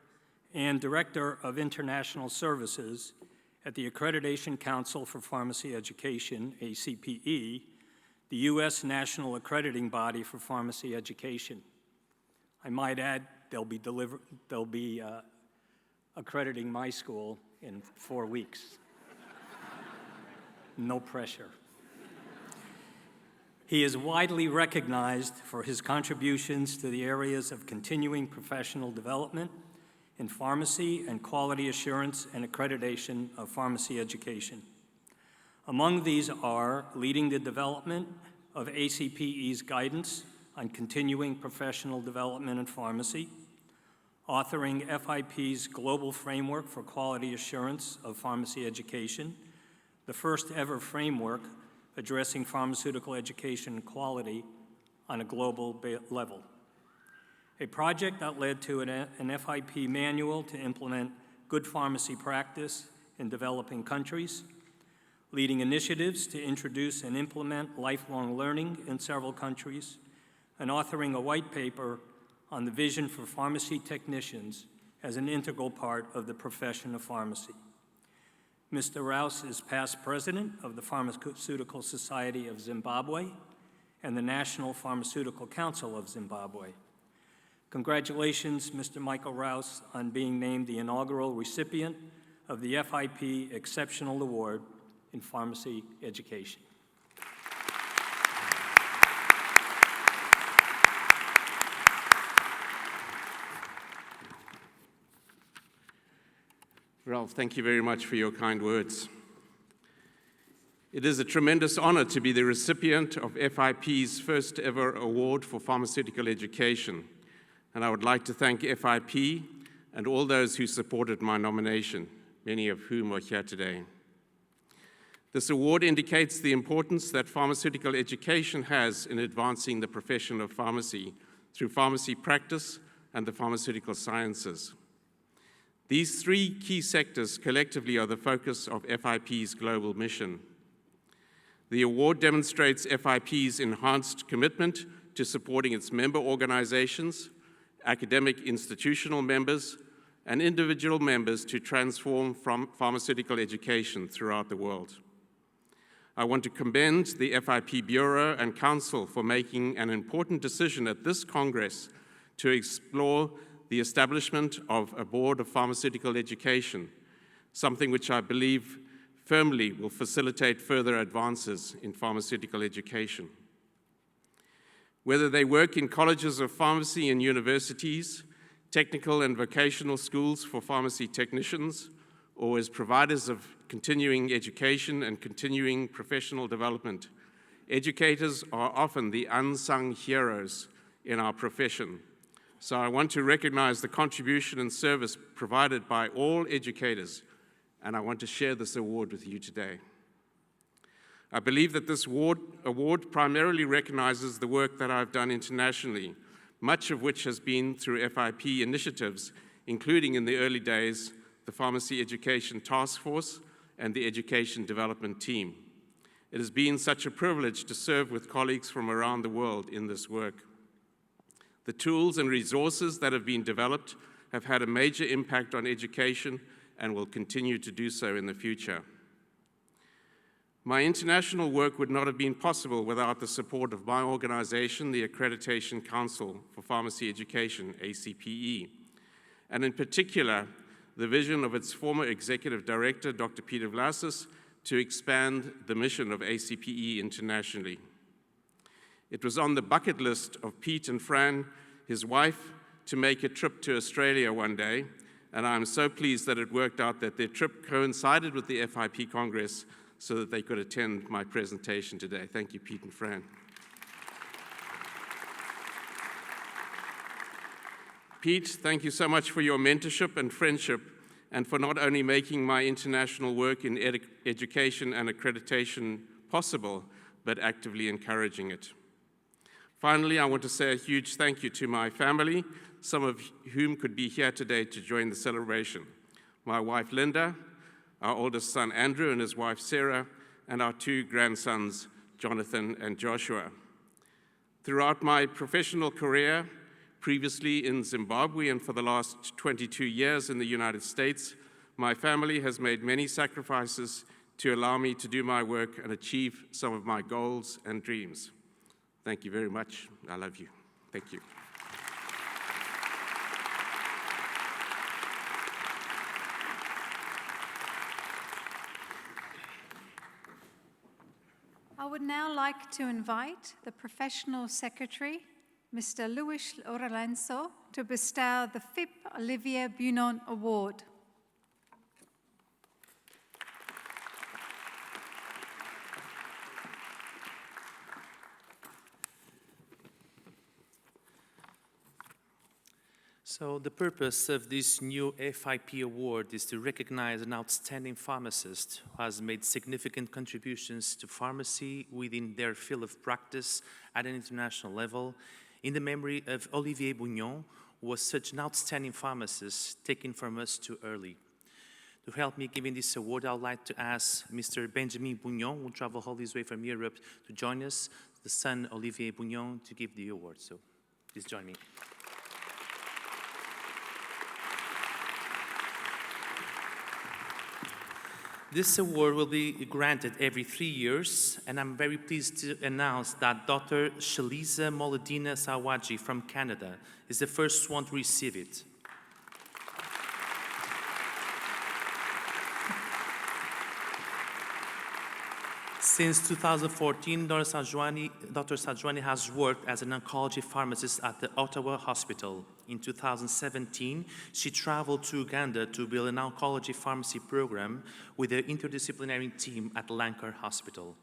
and Director of International Services at the Accreditation Council for Pharmacy Education, ACPE, the U.S. National Accrediting Body for Pharmacy Education. I might add, they'll be accrediting my school in 4 weeks. No pressure. He is widely recognized for his contributions to the areas of continuing professional development in pharmacy and quality assurance and accreditation of pharmacy education. Among these are leading the development of ACPE's guidance on continuing professional development in pharmacy, authoring FIP's Global Framework for Quality Assurance of Pharmacy Education, the first ever framework addressing pharmaceutical education quality on a global level. A project that led to an FIP manual to implement good pharmacy practice in developing countries, leading initiatives to introduce and implement lifelong learning in several countries, and authoring a white paper on the vision for pharmacy technicians as an integral part of the profession of pharmacy. Mr. Rouse is past president of the Pharmaceutical Society of Zimbabwe and the National Pharmaceutical Council of Zimbabwe. Congratulations, Mr. Michael Rouse, on being named the inaugural recipient of the FIP Exceptional Award in Pharmacy Education. Ralph, thank you very much for your kind words. It is a tremendous honor to be the recipient of FIP's first ever award for pharmaceutical education, and I would like to thank FIP and all those who supported my nomination, many of whom are here today. This award indicates the importance that pharmaceutical education has in advancing the profession of pharmacy through pharmacy practice and the pharmaceutical sciences. These 3 key sectors collectively are the focus of FIP's global mission. The award demonstrates FIP's enhanced commitment to supporting its member organizations, academic institutional members, and individual members to transform pharmaceutical education throughout the world. I want to commend the FIP Bureau and Council for making an important decision at this Congress to explore the establishment of a Board of Pharmaceutical Education, something which I believe firmly will facilitate further advances in pharmaceutical education. Whether they work in colleges of pharmacy and universities, technical and vocational schools for pharmacy technicians, or as providers of continuing education and continuing professional development, educators are often the unsung heroes in our profession. So I want to recognize the contribution and service provided by all educators, and I want to share this award with you today. I believe that this award primarily recognizes the work that I've done internationally, much of which has been through FIP initiatives, including in the early days, the Pharmacy Education Task Force and the Education Development Team. It has been such a privilege to serve with colleagues from around the world in this work. The tools and resources that have been developed have had a major impact on education and will continue to do so in the future. My international work would not have been possible without the support of my organization, the Accreditation Council for Pharmacy Education, ACPE, and in particular, the vision of its former executive director, Dr. Peter Vlasis, to expand the mission of ACPE internationally. It was on the bucket list of Pete and Fran, his wife, to make a trip to Australia one day, and I'm so pleased that it worked out that their trip coincided with the FIP Congress so that they could attend my presentation today. Thank you, Pete and Fran. Pete, thank you so much for your mentorship and friendship, and for not only making my international work in education and accreditation possible, but actively encouraging it. Finally, I want to say a huge thank you to my family, some of whom could be here today to join the celebration. My wife, Linda, our oldest son, Andrew, and his wife, Sarah, and our 2 grandsons, Jonathan and Joshua. Throughout my professional career, previously in Zimbabwe and for the last 22 years in the United States, my family has made many sacrifices to allow me to do my work and achieve some of my goals and dreams. Thank you very much. I love you. Thank you. I would now like to invite the Professional Secretary, Mr. Luis Lorenzo, to bestow the FIP Olivier Bunon Award. So the purpose of this new FIP award is to recognize an outstanding pharmacist who has made significant contributions to pharmacy within their field of practice at an international level, in the memory of Olivier Bunon, who was such an outstanding pharmacist taken from us too early. To help me giving this award, I would like to ask Mr. Benjamin Bunon, who traveled all this way from Europe to join us, the son Olivier Bunon, to give the award. So please join me. This award will be granted every 3 years, and I'm very pleased to announce that Dr. Shaliza Moladina Sawaji from Canada is the first one to receive it. Since 2014, Dr. Sajwani has worked as an oncology pharmacist at the Ottawa Hospital. In 2017, she traveled to Uganda to build an oncology pharmacy program with the interdisciplinary team at Lancre Hospital.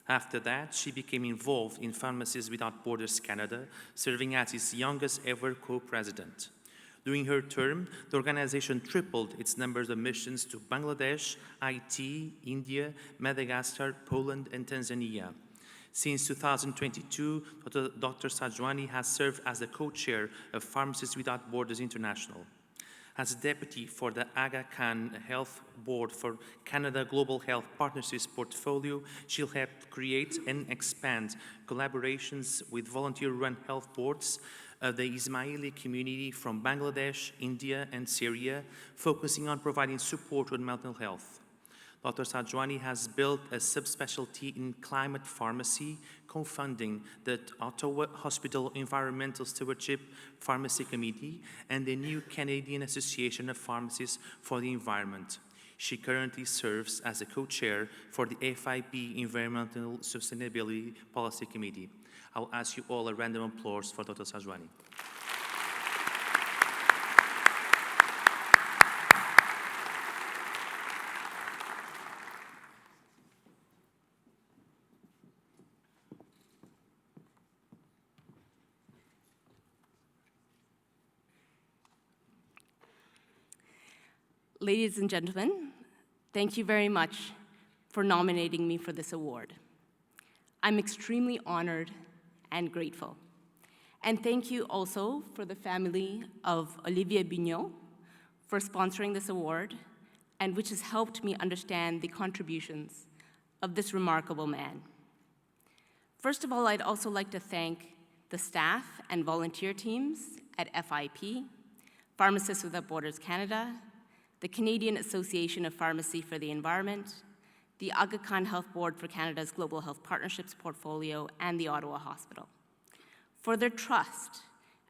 After that, she became involved in Pharmacists Without Borders Canada, serving as its youngest ever co-president. During her term, the organization tripled its numbers of missions to Bangladesh, Haiti, India, Madagascar, Poland, and Tanzania. Since 2022, Dr. Sajwani has served as the co-chair of Pharmacists Without Borders International. As deputy for the Aga Khan Health Board for Canada Global Health Partnerships portfolio, she'll help create and expand collaborations with volunteer-run health boards of the Ismaili community from Bangladesh, India, and Syria, focusing on providing support with mental health. Dr. Sajwani has built a subspecialty in climate pharmacy, co-funding the Ottawa Hospital Environmental Stewardship Pharmacy Committee and the new Canadian Association of Pharmacists for the Environment. She currently serves as a co-chair for the FIP Environmental Sustainability Policy Committee. I'll ask you all a random applause for Dr. Sajwani. Ladies and gentlemen, thank you very much for nominating me for this award. I'm extremely honored and grateful. And thank you also for the family of Olivier Bunon for sponsoring this award, and which has helped me understand the contributions of this remarkable man. First of all, I'd also like to thank the staff and volunteer teams at FIP, Pharmacists Without Borders Canada, the Canadian Association of Pharmacy for the Environment, the Aga Khan Health Board for Canada's Global Health Partnerships portfolio, and the Ottawa Hospital, for their trust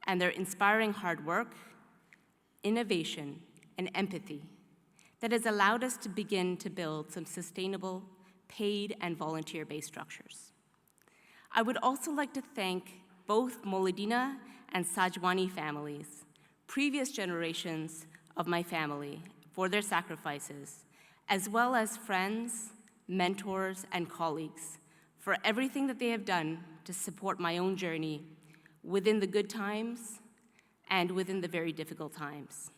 and their inspiring hard work, innovation, and empathy that has allowed us to begin to build some sustainable paid and volunteer-based structures. I would also like to thank both Moledina and Sajwani families, previous generations of my family, for their sacrifices, as well as friends, mentors, and colleagues for everything that they have done to support my own journey within the good times and within the very difficult times.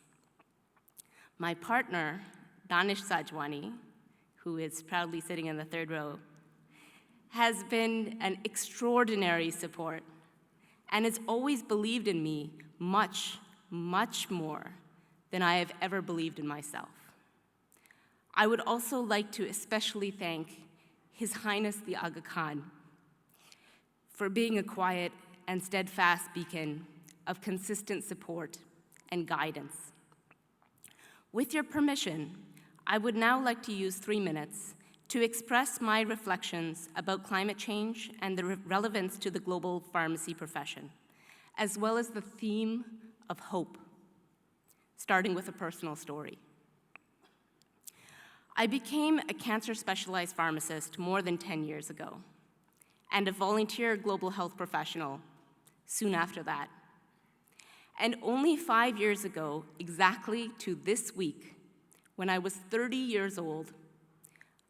My partner, Danish Sajwani, who is proudly sitting in the third row, has been an extraordinary support and has always believed in me much, much more than I have ever believed in myself. I would also like to especially thank His Highness the Aga Khan for being a quiet and steadfast beacon of consistent support and guidance. With your permission, I would now like to use 3 minutes to express my reflections about climate change and the relevance to the global pharmacy profession, as well as the theme of hope, starting with a personal story. I became a cancer-specialized pharmacist more than 10 years ago, and a volunteer global health professional soon after that. And only 5 years ago, exactly to this week, when I was 30 years old,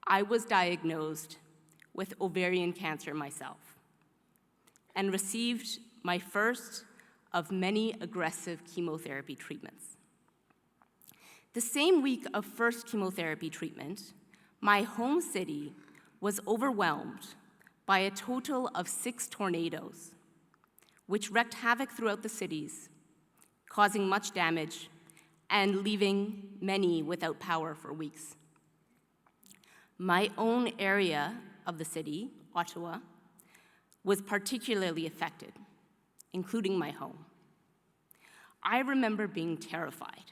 I was diagnosed with ovarian cancer myself and received my first of many aggressive chemotherapy treatments. The same week of first chemotherapy treatment, my home city was overwhelmed by a total of 6 tornadoes, which wreaked havoc throughout the cities, causing much damage and leaving many without power for weeks. My own area of the city, Ottawa, was particularly affected, including my home. I remember being terrified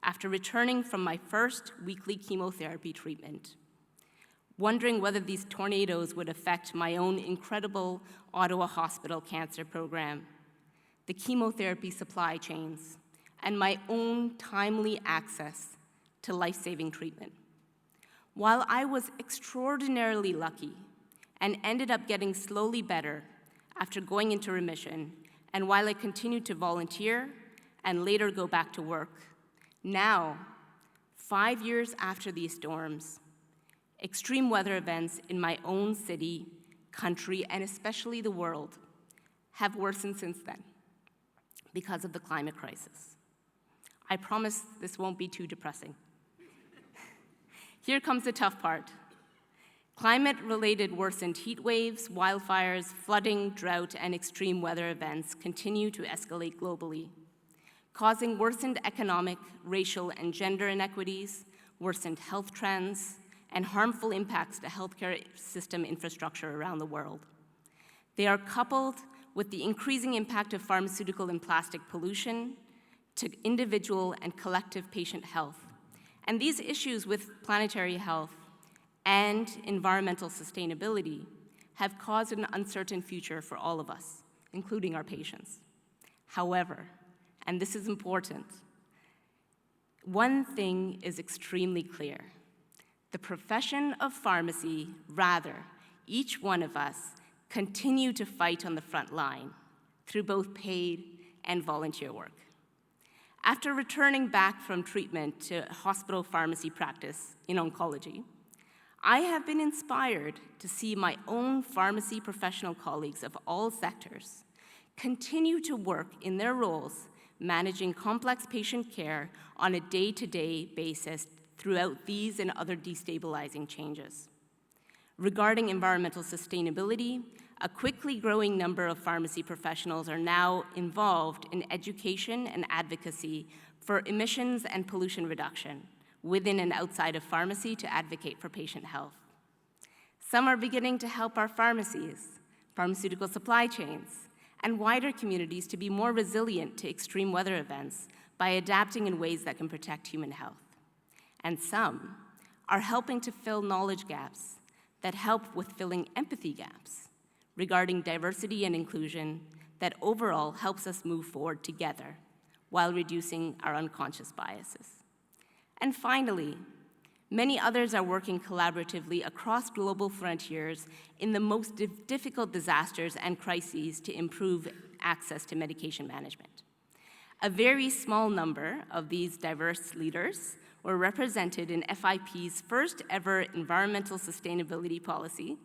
after returning from my first weekly chemotherapy treatment, wondering whether these tornadoes would affect my own incredible Ottawa Hospital cancer program, the chemotherapy supply chains, and my own timely access to life-saving treatment. While I was extraordinarily lucky and ended up getting slowly better after going into remission, and while I continued to volunteer and later go back to work, now, 5 years after these storms, extreme weather events in my own city, country, and especially the world have worsened since then because of the climate crisis. I promise this won't be too depressing. Here comes the tough part. Climate-related worsened heat waves, wildfires, flooding, drought, and extreme weather events continue to escalate globally, causing worsened economic, racial, and gender inequities, worsened health trends, and harmful impacts to healthcare system infrastructure around the world. They are coupled with the increasing impact of pharmaceutical and plastic pollution to individual and collective patient health. And these issues with planetary health and environmental sustainability have caused an uncertain future for all of us, including our patients. However, and this is important, one thing is extremely clear. The profession of pharmacy, rather, each one of us, continue to fight on the front line through both paid and volunteer work. After returning back from treatment to hospital pharmacy practice in oncology, I have been inspired to see my own pharmacy professional colleagues of all sectors continue to work in their roles managing complex patient care on a day-to-day basis throughout these and other destabilizing changes. Regarding environmental sustainability, a quickly growing number of pharmacy professionals are now involved in education and advocacy for emissions and pollution reduction within and outside of pharmacy to advocate for patient health. Some are beginning to help our pharmacies, pharmaceutical supply chains, and wider communities to be more resilient to extreme weather events by adapting in ways that can protect human health. And some are helping to fill knowledge gaps that help with filling empathy gaps regarding diversity and inclusion that overall helps us move forward together while reducing our unconscious biases. And finally, Many others are working collaboratively across global frontiers in the most difficult disasters and crises to improve access to medication management. A very small number of these diverse leaders were represented in FIP's first ever environmental sustainability policy,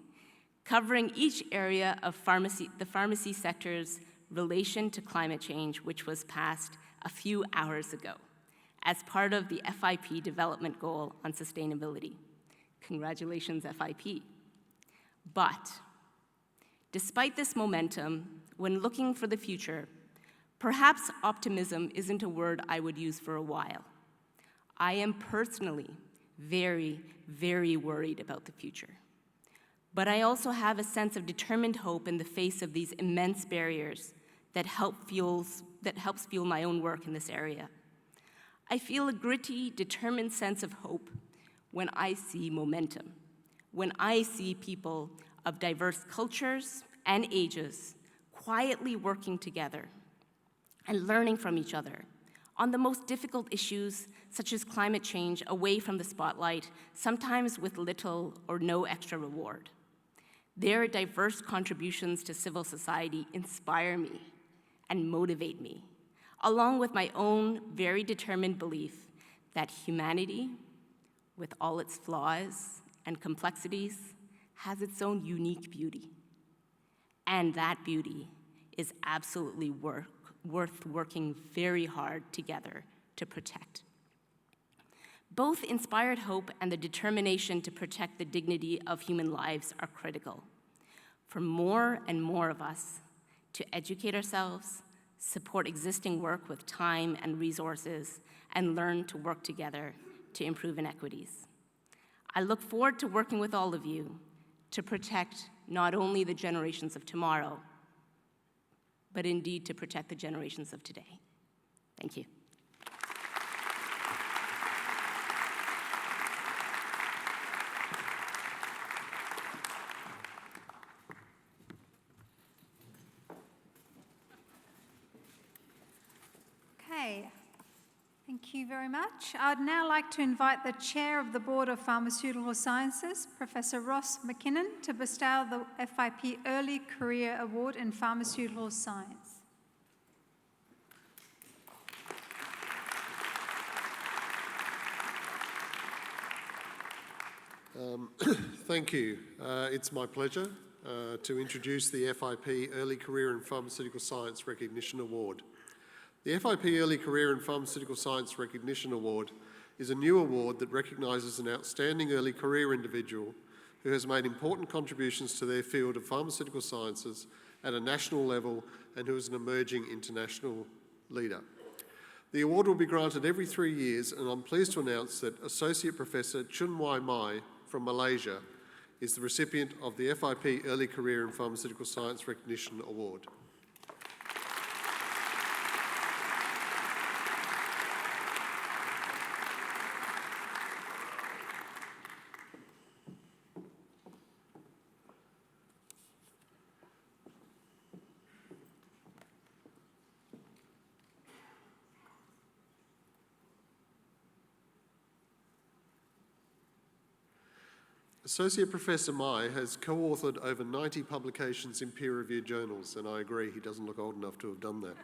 covering each area of the pharmacy sector's relation to climate change, which was passed a few hours ago as part of the FIP development goal on sustainability. Congratulations, FIP. But despite this momentum, when looking for the future, perhaps optimism isn't a word I would use for a while. I am personally very, very worried about the future. But I also have a sense of determined hope in the face of these immense barriers that helps fuel my own work in this area. I feel a gritty, determined sense of hope when I see momentum, when I see people of diverse cultures and ages quietly working together and learning from each other on the most difficult issues, such as climate change, away from the spotlight, sometimes with little or no extra reward. Their diverse contributions to civil society inspire me and motivate me, along with my own very determined belief that humanity, with all its flaws and complexities, has its own unique beauty. And that beauty is absolutely worth working very hard together to protect. Both inspired hope and the determination to protect the dignity of human lives are critical for more and more of us to educate ourselves, support existing work with time and resources, and learn to work together to improve inequities. I look forward to working with all of you to protect not only the generations of tomorrow, but indeed to protect the generations of today. Thank you. Okay, thank you very much. I'd now like to invite the Chair of the Board of Pharmaceutical Sciences, Professor Ross McKinnon, to bestow the FIP Early Career Award in Pharmaceutical Science. Thank you. It's my pleasure to introduce the FIP Early Career in Pharmaceutical Science Recognition Award. The FIP Early Career in Pharmaceutical Science Recognition Award is a new award that recognises an outstanding early career individual who has made important contributions to their field of pharmaceutical sciences at a national level and who is an emerging international leader. The award will be granted every 3 years, and I'm pleased to announce that Associate Professor Chun Wai Mai from Malaysia is the recipient of the FIP Early Career in Pharmaceutical Science Recognition Award. Associate Professor Mai has co-authored over 90 publications in peer-reviewed journals, and I agree he doesn't look old enough to have done that.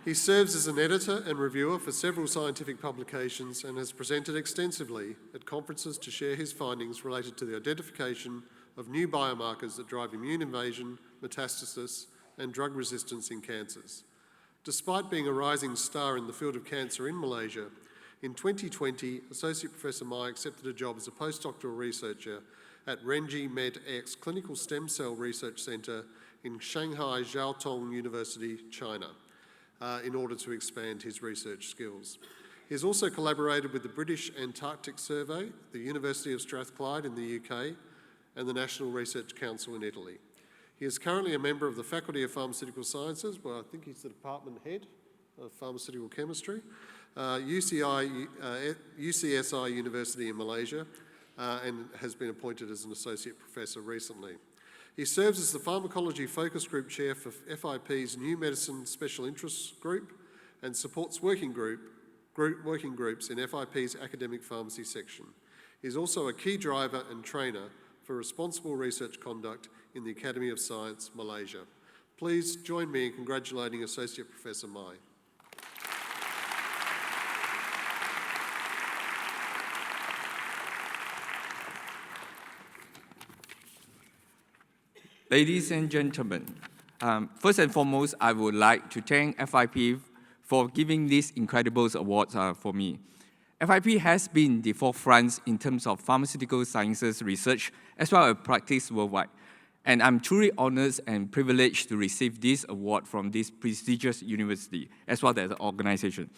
He serves as an editor and reviewer for several scientific publications and has presented extensively at conferences to share his findings related to the identification of new biomarkers that drive immune invasion, metastasis, and drug resistance in cancers. Despite being a rising star in the field of cancer in Malaysia, in 2020, Associate Professor Mai accepted a job as a postdoctoral researcher at Renji MedX Clinical Stem Cell Research Centre in Shanghai Jiao Tong University, China, in order to expand his research skills. He has also collaborated with the British Antarctic Survey, the University of Strathclyde in the UK, and the National Research Council in Italy. He is currently a member of the Faculty of Pharmaceutical Sciences, where I think he's the department head of pharmaceutical chemistry, UCSI University in Malaysia, and has been appointed as an associate professor recently. He serves as the Pharmacology Focus Group Chair for FIP's New Medicine Special Interests Group and supports working group working groups in FIP's academic pharmacy section. He is also a key driver and trainer for responsible research conduct in the Academy of Science, Malaysia. Please join me in congratulating Associate Professor Mai. Ladies and gentlemen, first and foremost, I would like to thank FIP for giving these incredible awards for me. FIP has been the forefront in terms of pharmaceutical sciences research as well as practice worldwide. And I'm truly honored and privileged to receive this award from this prestigious university as well as the organization.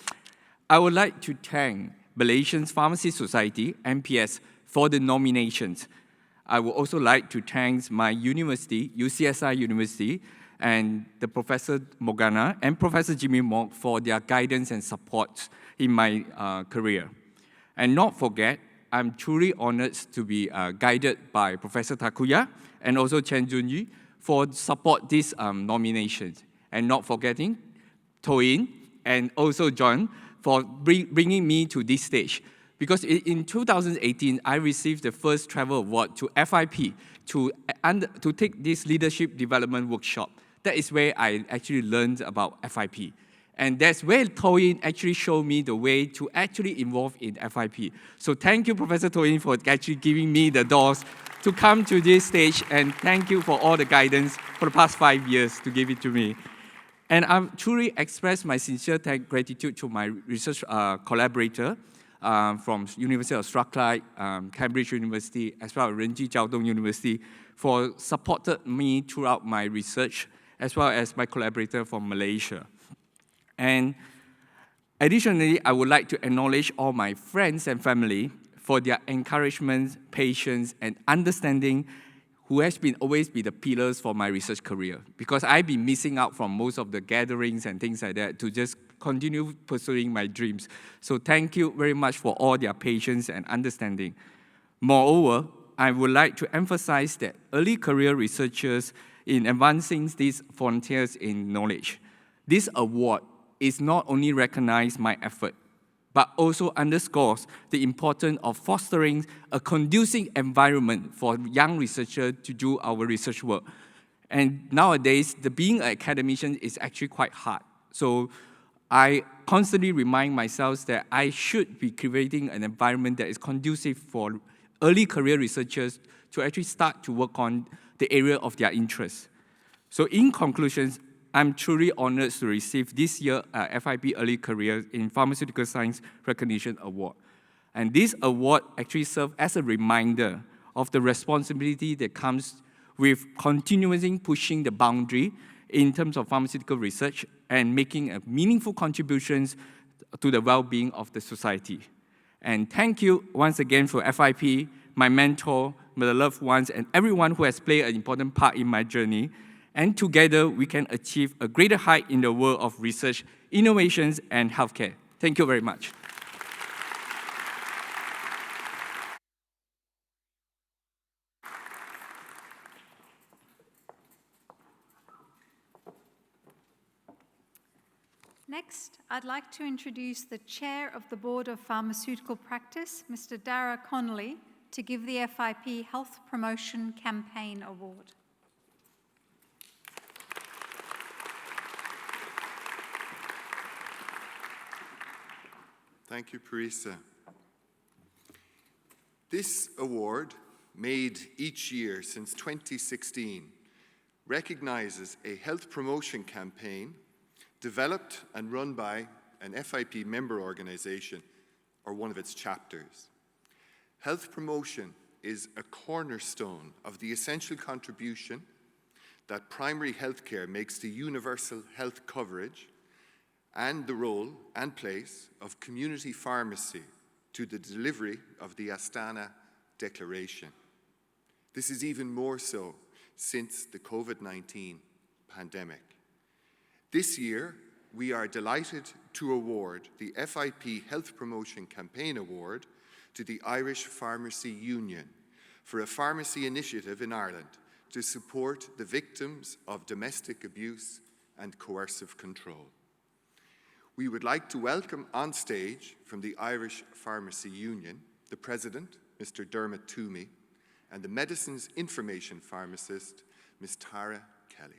I would like to thank Malaysian Pharmacy Society, MPS, for the nominations. I would also like to thank my university, UCSI University, and the Professor Morgana and Professor Jimmy Mok for their guidance and support in my career. And not forget, I'm truly honored to be guided by Professor Takuya and also Chen Junyi for support these nominations. And not forgetting Toyin and also John for bringing me to this stage. Because in 2018, I received the first travel award to FIP to take this leadership development workshop. That is where I actually learned about FIP. And that's where Toyin actually showed me the way to actually involve in FIP. So thank you, Professor Toyin, for actually giving me the doors to come to this stage. And thank you for all the guidance for the past 5 years to give it to me. And I truly express my sincere gratitude to my research collaborator, from University of Strathclyde, Cambridge University, as well as Renji Jiao Tong University, for supported me throughout my research, as well as my collaborator from Malaysia. And additionally, I would like to acknowledge all my friends and family for their encouragement, patience, and understanding, who has always been the pillars for my research career. Because I've been missing out from most of the gatherings and things like that to just continue pursuing my dreams. So thank you very much for all their patience and understanding. Moreover, I would like to emphasize that early career researchers in advancing these frontiers in knowledge. This award is not only recognize my effort, but also underscores the importance of fostering a conducive environment for young researchers to do our research work. And nowadays, being an academician is actually quite hard. So I constantly remind myself that I should be creating an environment that is conducive for early career researchers to actually start to work on the area of their interest. So in conclusion, I'm truly honored to receive this year's FIP Early Career in Pharmaceutical Science Recognition Award. And this award actually serves as a reminder of the responsibility that comes with continuously pushing the boundary in terms of pharmaceutical research and making a meaningful contributions to the well-being of the society. And thank you once again for FIP, my mentor, my loved ones, and everyone who has played an important part in my journey. And together, we can achieve a greater height in the world of research, innovations, and healthcare. Thank you very much. Next, I'd like to introduce the Chair of the Board of Pharmaceutical Practice, Mr. Dara Connolly, to give the FIP Health Promotion Campaign Award. Thank you, Parisa. This award, made each year since 2016, recognizes a health promotion campaign developed and run by an FIP member organization or one of its chapters. Health promotion is a cornerstone of the essential contribution that primary healthcare makes to universal health coverage and the role and place of community pharmacy to the delivery of the Astana Declaration. This is even more so since the COVID-19 pandemic. This year, we are delighted to award the FIP Health Promotion Campaign Award to the Irish Pharmacy Union for a pharmacy initiative in Ireland to support the victims of domestic abuse and coercive control. we would like to welcome on stage from the Irish Pharmacy Union, the President, Mr. Dermot Toomey, and the Medicines Information Pharmacist, Ms. Tara Kelly.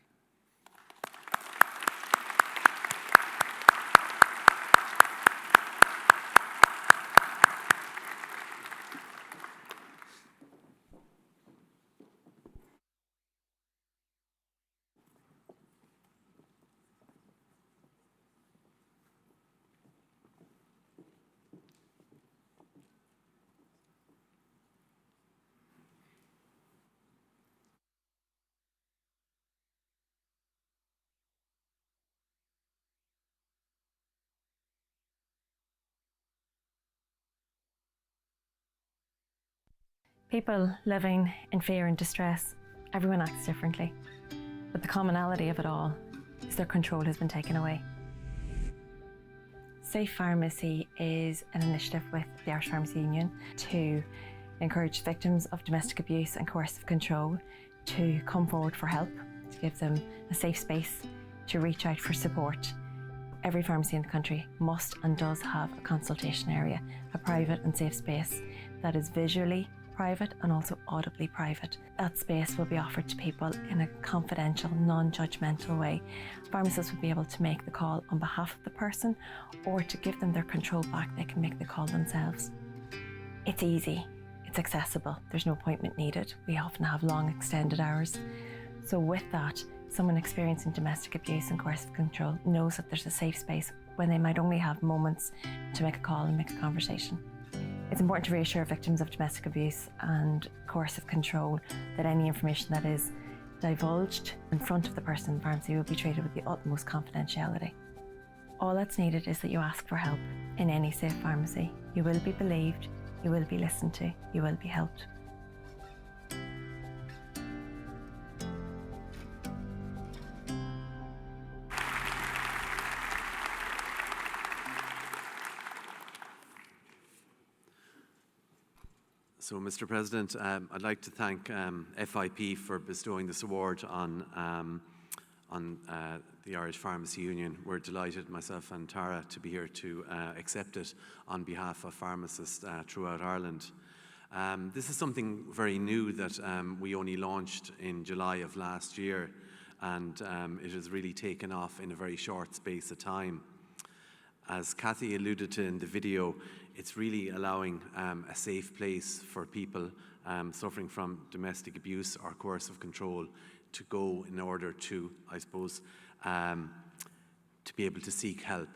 People living in fear and distress, everyone acts differently. But the commonality of it all is their control has been taken away. Safe Pharmacy is an initiative with the Irish Pharmacy Union to encourage victims of domestic abuse and coercive control to come forward for help, to give them a safe space to reach out for support. Every pharmacy in the country must and does have a consultation area, a private and safe space that is visually private and also audibly private. That space will be offered to people in a confidential, non-judgmental way. Pharmacists will be able to make the call on behalf of the person, or to give them their control back, they can make the call themselves. It's easy, it's accessible, there's no appointment needed. We often have long extended hours. So with that, someone experiencing domestic abuse and coercive control knows that there's a safe space when they might only have moments to make a call and make a conversation. It's important to reassure victims of domestic abuse and coercive control that any information that is divulged in front of the person in the pharmacy will be treated with the utmost confidentiality. All that's needed is that you ask for help in any safe pharmacy. You will be believed, you will be listened to, you will be helped. So, Mr. President, I'd like to thank FIP for bestowing this award on the Irish Pharmacy Union. We're delighted, myself and Tara, to be here to accept it on behalf of pharmacists throughout Ireland. This is something very new that we only launched in July of last year, and it has really taken off in a very short space of time. As Kathy alluded to in the video, it's really allowing a safe place for people suffering from domestic abuse or coercive control to go in order to, I suppose, to be able to seek help.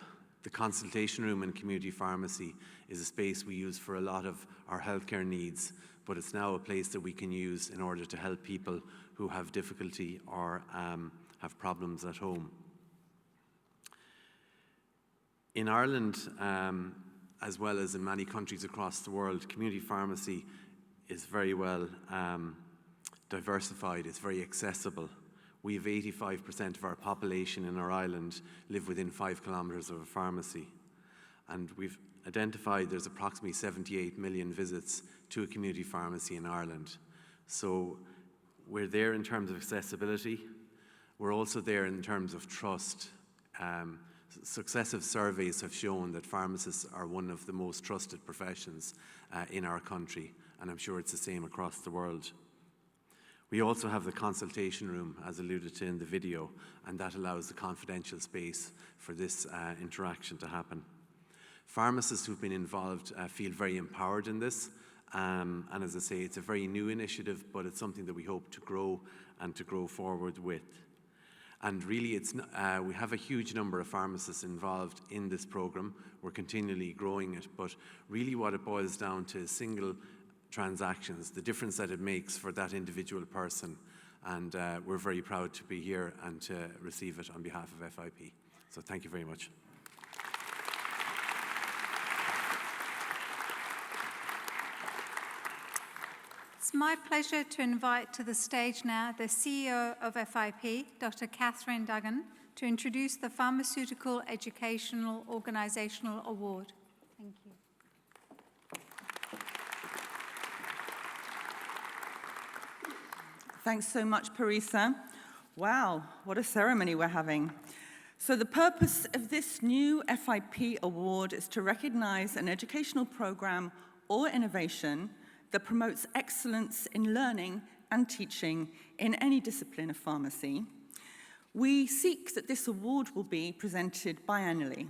The consultation room in community pharmacy is a space we use for a lot of our healthcare needs, but it's now a place that we can use in order to help people who have difficulty or have problems at home. In Ireland, as well as in many countries across the world, community pharmacy is very well diversified, it's very accessible. We have 85% of our population in our island live within 5 kilometres of a pharmacy. And we've identified there's approximately 78 million visits to a community pharmacy in Ireland. So we're there in terms of accessibility. We're also there in terms of trust. Successive surveys have shown that pharmacists are one of the most trusted professions in our country, and I'm sure it's the same across the world. We also have the consultation room, as alluded to in the video, and that allows the confidential space for this interaction to happen. Pharmacists who've been involved feel very empowered in this, and as I say, it's a very new initiative, but it's something that we hope to grow and to grow forward with. And really, we have a huge number of pharmacists involved in this programme. We're continually growing it, but really what it boils down to is single transactions, the difference that it makes for that individual person. And we're very proud to be here and to receive it on behalf of FIP. So thank you very much. It's my pleasure to invite to the stage now the CEO of FIP, Dr. Catherine Duggan, to introduce the Pharmaceutical Educational Organisational Award. Thank you. Thanks so much, Parisa. Wow, what a ceremony we're having. So the purpose of this new FIP award is to recognise an educational programme or innovation that promotes excellence in learning and teaching in any discipline of pharmacy. We seek that this award will be presented biannually.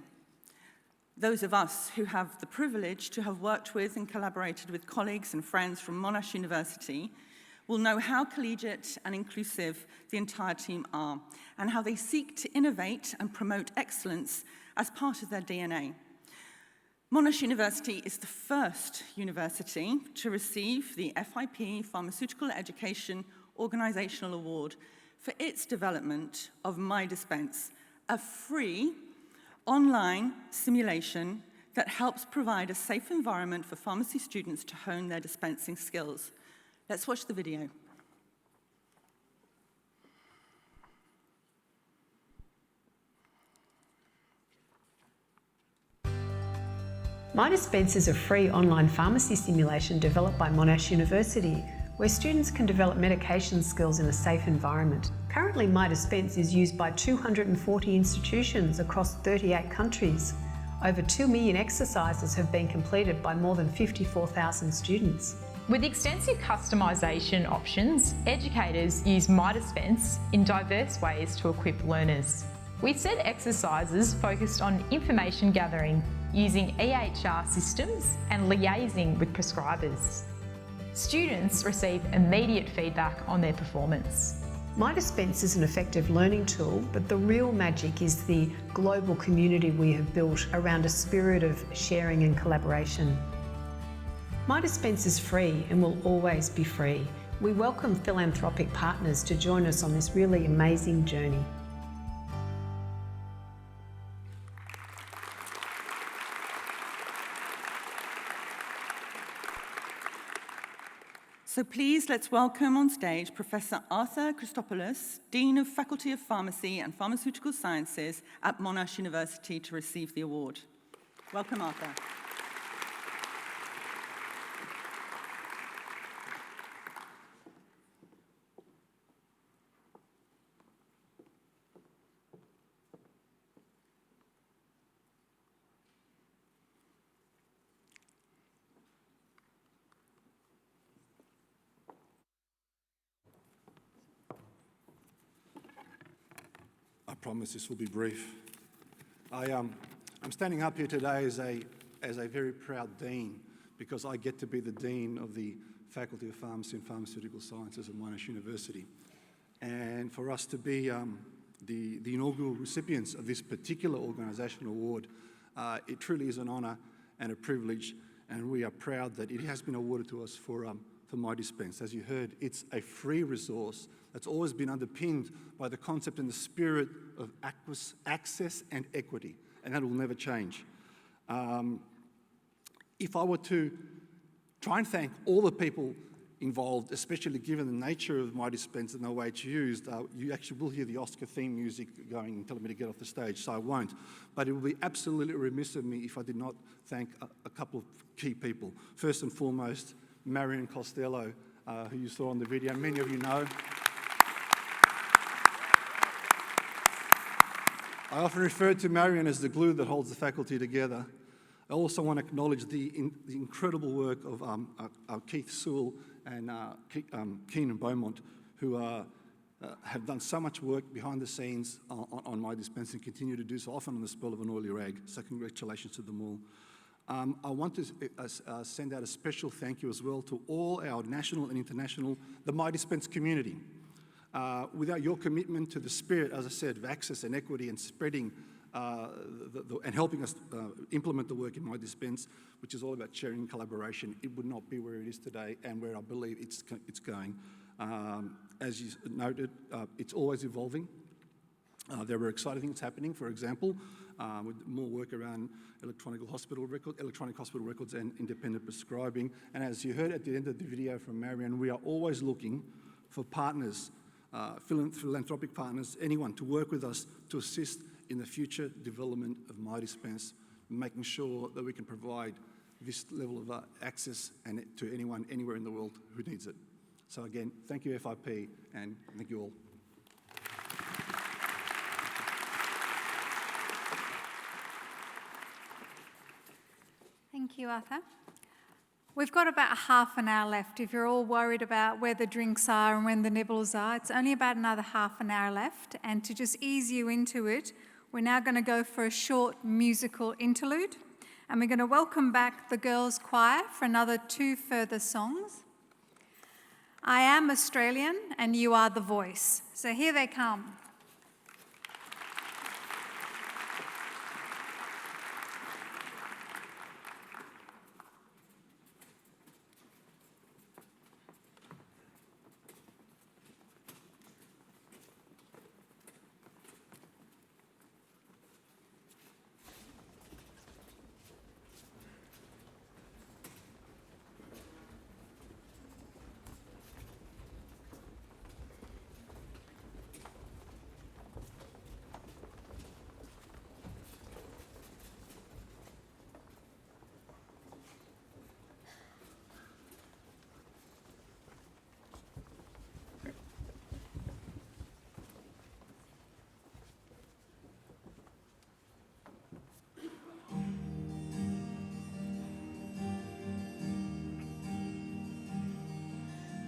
Those of us who have the privilege to have worked with and collaborated with colleagues and friends from Monash University will know how collegiate and inclusive the entire team are and how they seek to innovate and promote excellence as part of their DNA. Monash University is the first university to receive the FIP Pharmaceutical Education Organisational Award for its development of MyDispense, a free online simulation that helps provide a safe environment for pharmacy students to hone their dispensing skills. Let's watch the video. MyDispense is a free online pharmacy simulation developed by Monash University, where students can develop medication skills in a safe environment. Currently, MyDispense is used by 240 institutions across 38 countries. Over 2 million exercises have been completed by more than 54,000 students. With extensive customisation options, educators use MyDispense in diverse ways to equip learners. We set exercises focused on information gathering, using EHR systems and liaising with prescribers. Students receive immediate feedback on their performance. MyDispense is an effective learning tool, but the real magic is the global community we have built around a spirit of sharing and collaboration. MyDispense is free and will always be free. We welcome philanthropic partners to join us on this really amazing journey. So please, let's welcome on stage Professor Arthur Christopoulos, Dean of Faculty of Pharmacy and Pharmaceutical Sciences at Monash University, to receive the award. Welcome, Arthur. I promise this will be brief. I'm standing up here today as a very proud dean, because I get to be the dean of the Faculty of Pharmacy and Pharmaceutical Sciences at Monash University. And for us to be the inaugural recipients of this particular organisational award, it truly is an honour and a privilege, and we are proud that it has been awarded to us for MyDispense. As you heard, it's a free resource that's always been underpinned by the concept and the spirit of access and equity, and that will never change. If I were to try and thank all the people involved, especially given the nature of MyDispense and the way it's used, you actually will hear the Oscar theme music going and telling me to get off the stage, so I won't. But it would be absolutely remiss of me if I did not thank a couple of key people. First and foremost, Marion Costello, who you saw on the video, many of you know. I often refer to Marion as the glue that holds the faculty together. I also want to acknowledge the incredible work of Keith Sewell and Keenan Beaumont, who have done so much work behind the scenes on MyDispense and continue to do so, often on the spell of an oily rag. So congratulations to them all. I want to send out a special thank you as well to all our national and international, the MyDispense community. Without your commitment to the spirit, as I said, of access and equity and spreading and helping us implement the work in MyDispense, which is all about sharing and collaboration, it would not be where it is today and where I believe it's going. As you noted, it's always evolving. There are exciting things happening, for example, with more work around electronic hospital records and independent prescribing. And as you heard at the end of the video from Marion, we are always looking for partners, philanthropic partners, anyone to work with us to assist in the future development of MyDispense, making sure that we can provide this level of access and to anyone, anywhere in the world who needs it. So again, thank you FIP, and thank you all. Thank you, Arthur. We've got about half an hour left. If you're all worried about where the drinks are and when the nibbles are, it's only about another half an hour left. And to just ease you into it, we're now going to go for a short musical interlude. And we're going to welcome back the girls' choir for another 2 further songs. I am Australian and you are the voice. So here they come.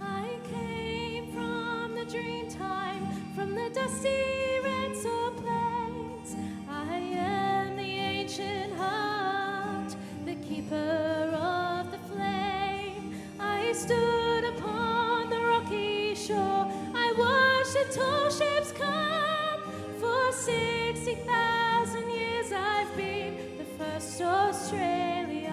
I came from the dream time, from the dusty red salt plains. I am the ancient heart, the keeper of the flame. I stood upon the rocky shore, I watched the tall ships come. For 60,000 years I've been the first Australian.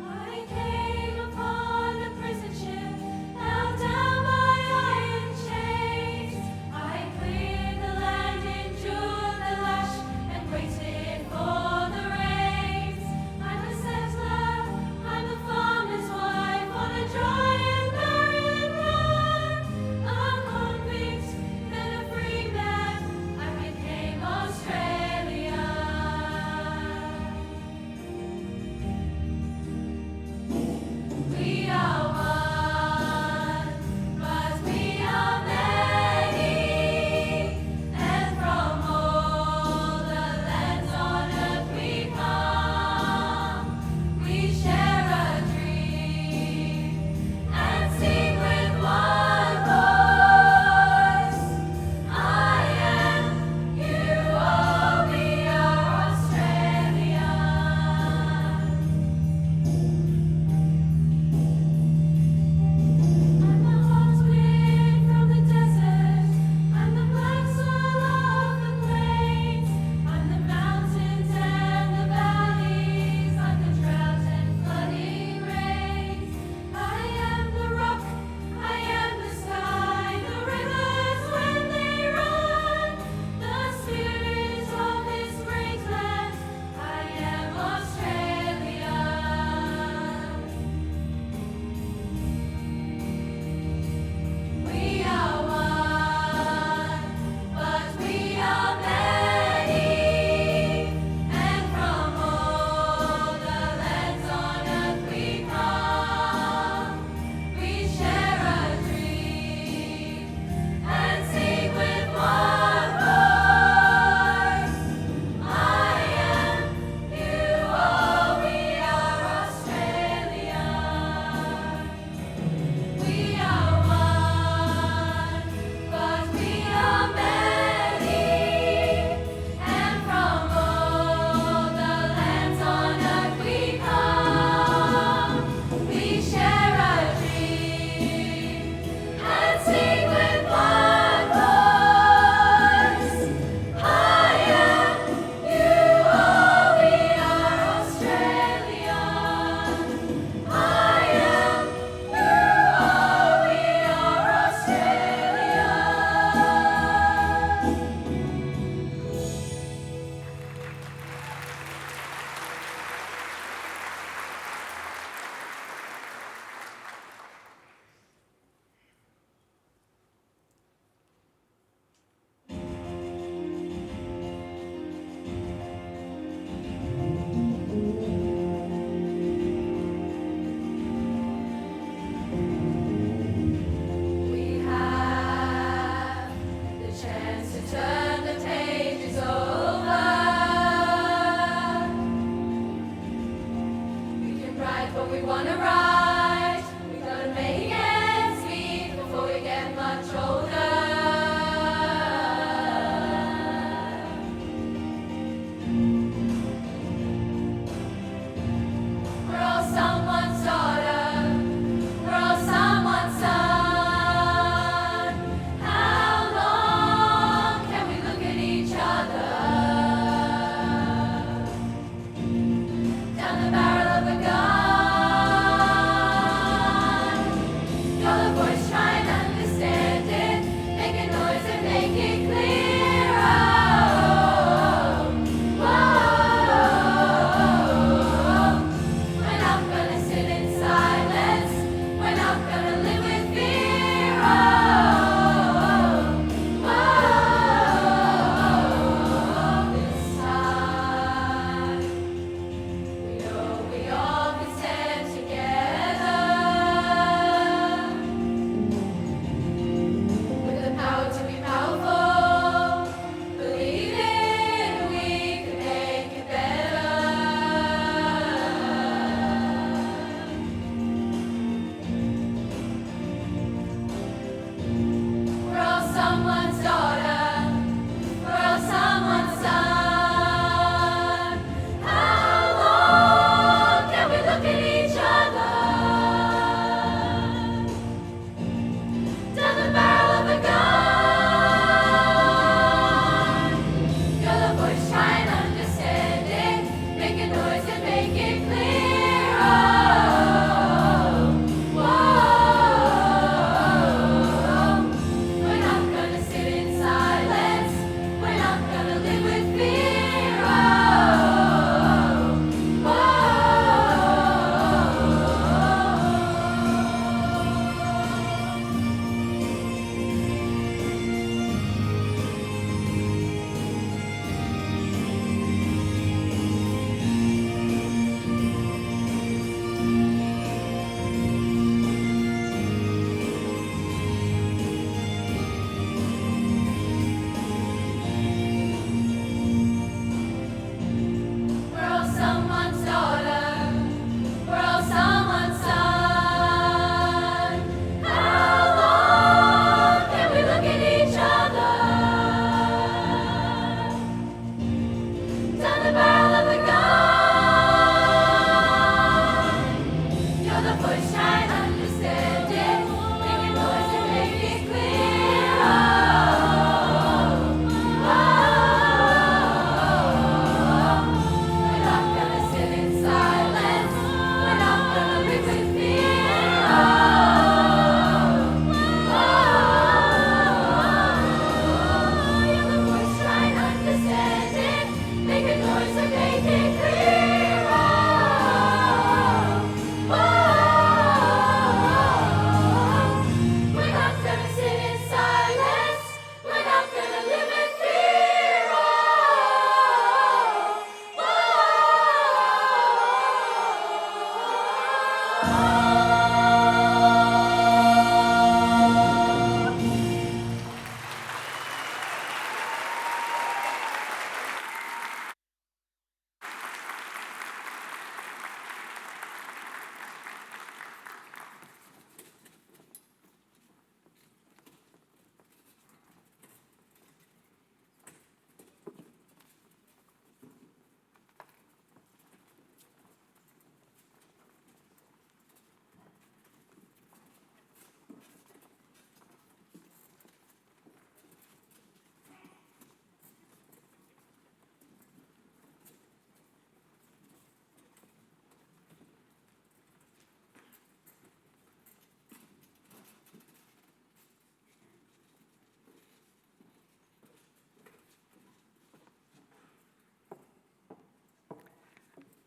I came upon a prison ship, held down by iron chains. I cleared the land, endured the lash, and waited for the rains. I'm a settler, I'm a farmer's wife on a dry and barren run. A convict, then a free man,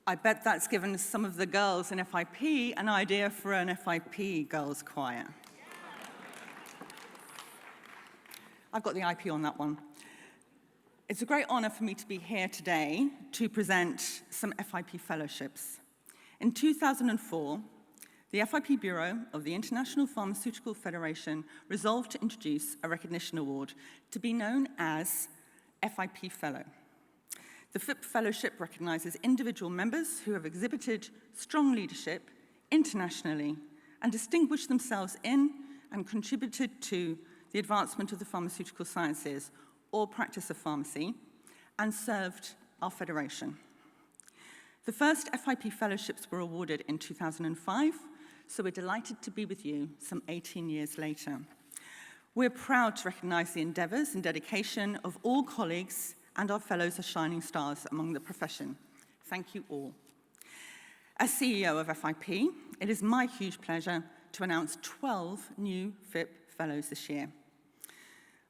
I bet that's given some of the girls in FIP an idea for an FIP girls' choir. I've got the IP on that one. It's a great honour for me to be here today to present some FIP fellowships. In 2004, the FIP Bureau of the International Pharmaceutical Federation resolved to introduce a recognition award to be known as FIP Fellow. The FIP Fellowship recognises individual members who have exhibited strong leadership internationally and distinguished themselves in and contributed to the advancement of the pharmaceutical sciences or practice of pharmacy and served our federation. The first FIP Fellowships were awarded in 2005, so we're delighted to be with you some 18 years later. We're proud to recognise the endeavours and dedication of all colleagues and our fellows as shining stars among the profession. Thank you all. As CEO of FIP, it is my huge pleasure to announce 12 new FIP Fellows this year.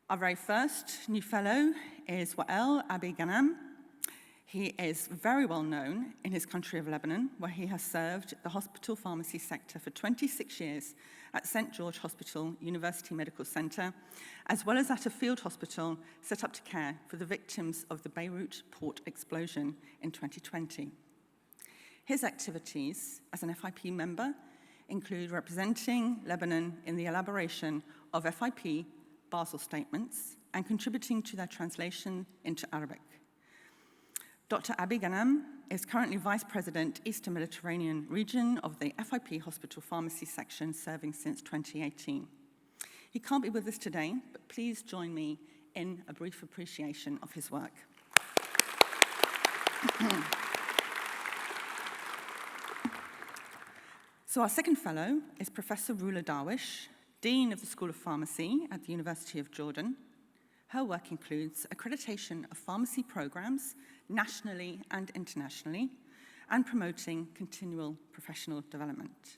Our very first new fellow is Wael Abi Ghanam. He is very well known in his country of Lebanon, where he has served the hospital pharmacy sector for 26 years at St. George Hospital, University Medical Center, as well as at a field hospital set up to care for the victims of the Beirut port explosion in 2020. His activities as an FIP member include representing Lebanon in the elaboration of FIP Basel statements and contributing to their translation into Arabic. Dr. Abi Ghanam is currently Vice President, Eastern Mediterranean region of the FIP Hospital Pharmacy section, serving since 2018. He can't be with us today, but please join me in a brief appreciation of his work. So our second fellow is Professor Rula Darwish, Dean of the School of Pharmacy at the University of Jordan. Her work includes accreditation of pharmacy programs nationally and internationally, and promoting continual professional development.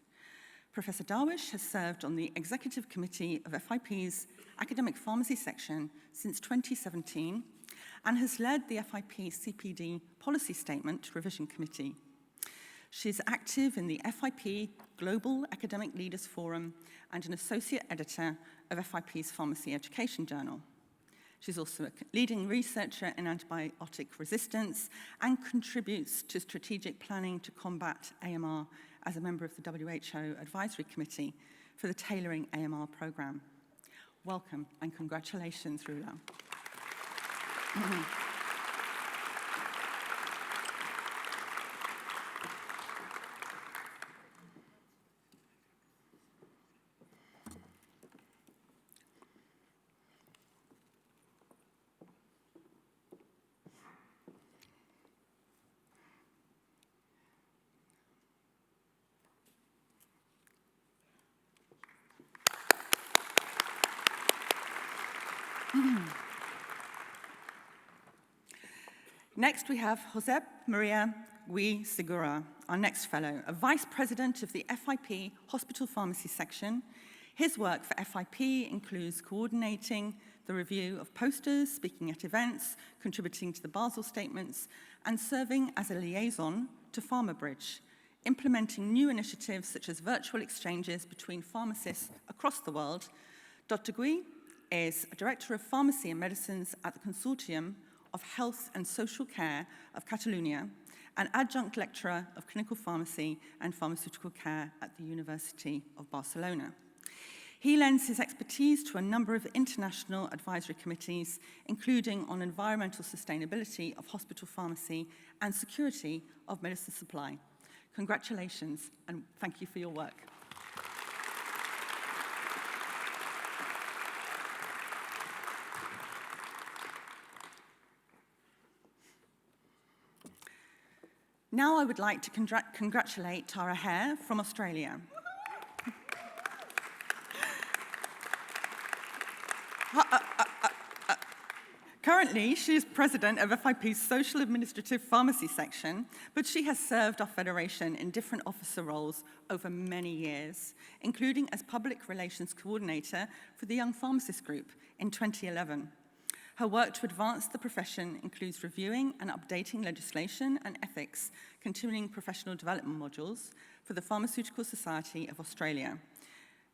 Professor Darwish has served on the Executive Committee of FIP's Academic Pharmacy section since 2017 and has led the FIP CPD Policy Statement Revision Committee. She is active in the FIP Global Academic Leaders Forum and an associate editor of FIP's Pharmacy Education Journal. She's also a leading researcher in antibiotic resistance and contributes to strategic planning to combat AMR as a member of the WHO Advisory Committee for the Tailoring AMR Programme. Welcome and congratulations, Rula. Next, we have Josep Maria Gui Segura, our next fellow, a vice president of the FIP Hospital Pharmacy section. His work for FIP includes coordinating the review of posters, speaking at events, contributing to the Basel statements, and serving as a liaison to PharmaBridge, implementing new initiatives such as virtual exchanges between pharmacists across the world. Dr. Gui is a director of pharmacy and medicines at the Consortium of Health and Social Care of Catalonia, an adjunct lecturer of clinical pharmacy and pharmaceutical care at the University of Barcelona. He lends his expertise to a number of international advisory committees, including on environmental sustainability of hospital pharmacy and security of medicine supply. Congratulations, and thank you for your work. Now I would like to congratulate Tara Hare from Australia. Currently, she is president of FIP's Social Administrative Pharmacy section, but she has served our federation in different officer roles over many years, including as public relations coordinator for the Young Pharmacist Group in 2011. Her work to advance the profession includes reviewing and updating legislation and ethics, continuing professional development modules for the Pharmaceutical Society of Australia,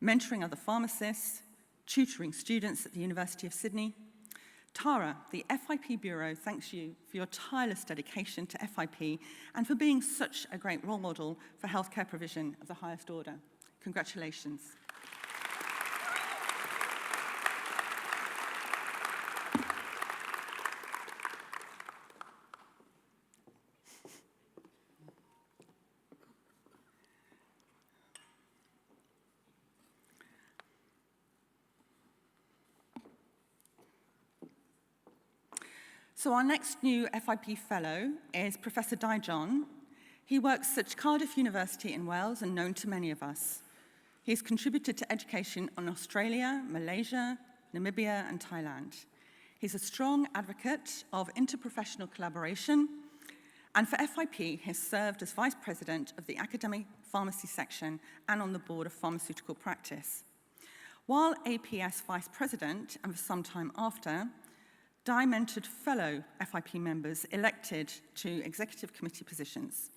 mentoring other pharmacists, tutoring students at the University of Sydney. Tara, the FIP Bureau thanks you for your tireless dedication to FIP and for being such a great role model for healthcare provision of the highest order. Congratulations. So our next new FIP Fellow is Professor Di John. He works at Cardiff University in Wales and known to many of us. He's contributed to education in Australia, Malaysia, Namibia, and Thailand. He's a strong advocate of interprofessional collaboration, and for FIP, he has served as Vice President of the Academic Pharmacy Section and on the Board of Pharmaceutical Practice. While APS Vice President, and for some time after, Di mentored fellow FIP members elected to executive committee positions.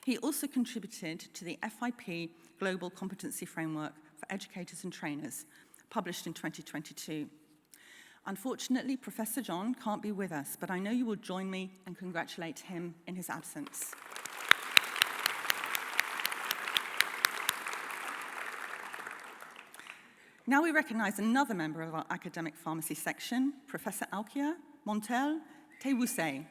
He also contributed to the FIP Global Competency Framework for Educators and Trainers, published in 2022. Unfortunately, Professor John can't be with us, but I know you will join me and congratulate him in his absence. Now we recognise another member of our academic pharmacy section, Professor Alkia Montel Tewuse.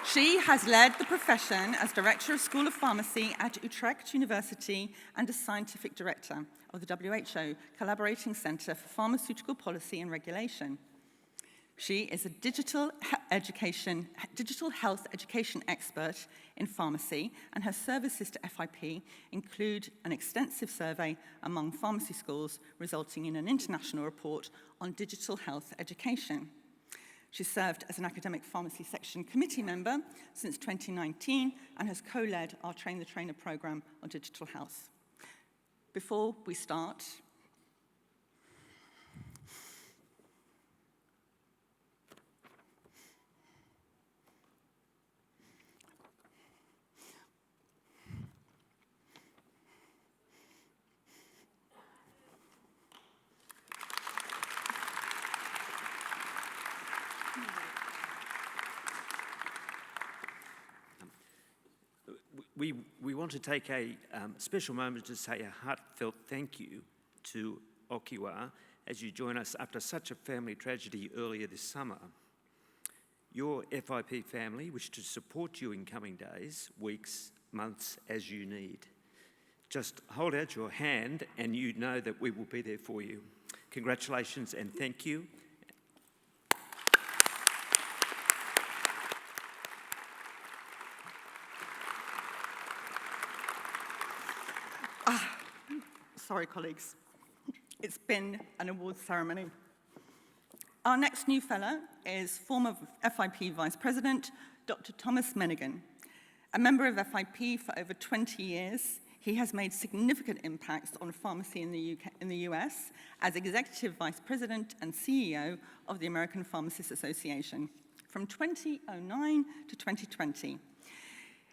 She has led the profession as Director of School of Pharmacy at Utrecht University and as Scientific Director of the WHO Collaborating Centre for Pharmaceutical Policy and Regulation. She is a digital health education expert in pharmacy, and her services to FIP include an extensive survey among pharmacy schools, resulting in an international report on digital health education. She served as an academic pharmacy section committee member since 2019 and has co-led our Train the Trainer program on digital health. Before we start, We want to take a special moment to say a heartfelt thank you to Okiwa as you join us after such a family tragedy earlier this summer. Your FIP family wish to support you in coming days, weeks, months as you need. Just hold out your hand and you know that we will be there for you. Congratulations and thank you. Sorry, colleagues. It's been an awards ceremony. Our next new fellow is former FIP Vice President, Dr. Thomas Mennigan. A member of FIP for over 20 years, he has made significant impacts on pharmacy in the US as Executive Vice President and CEO of the American Pharmacists Association from 2009 to 2020.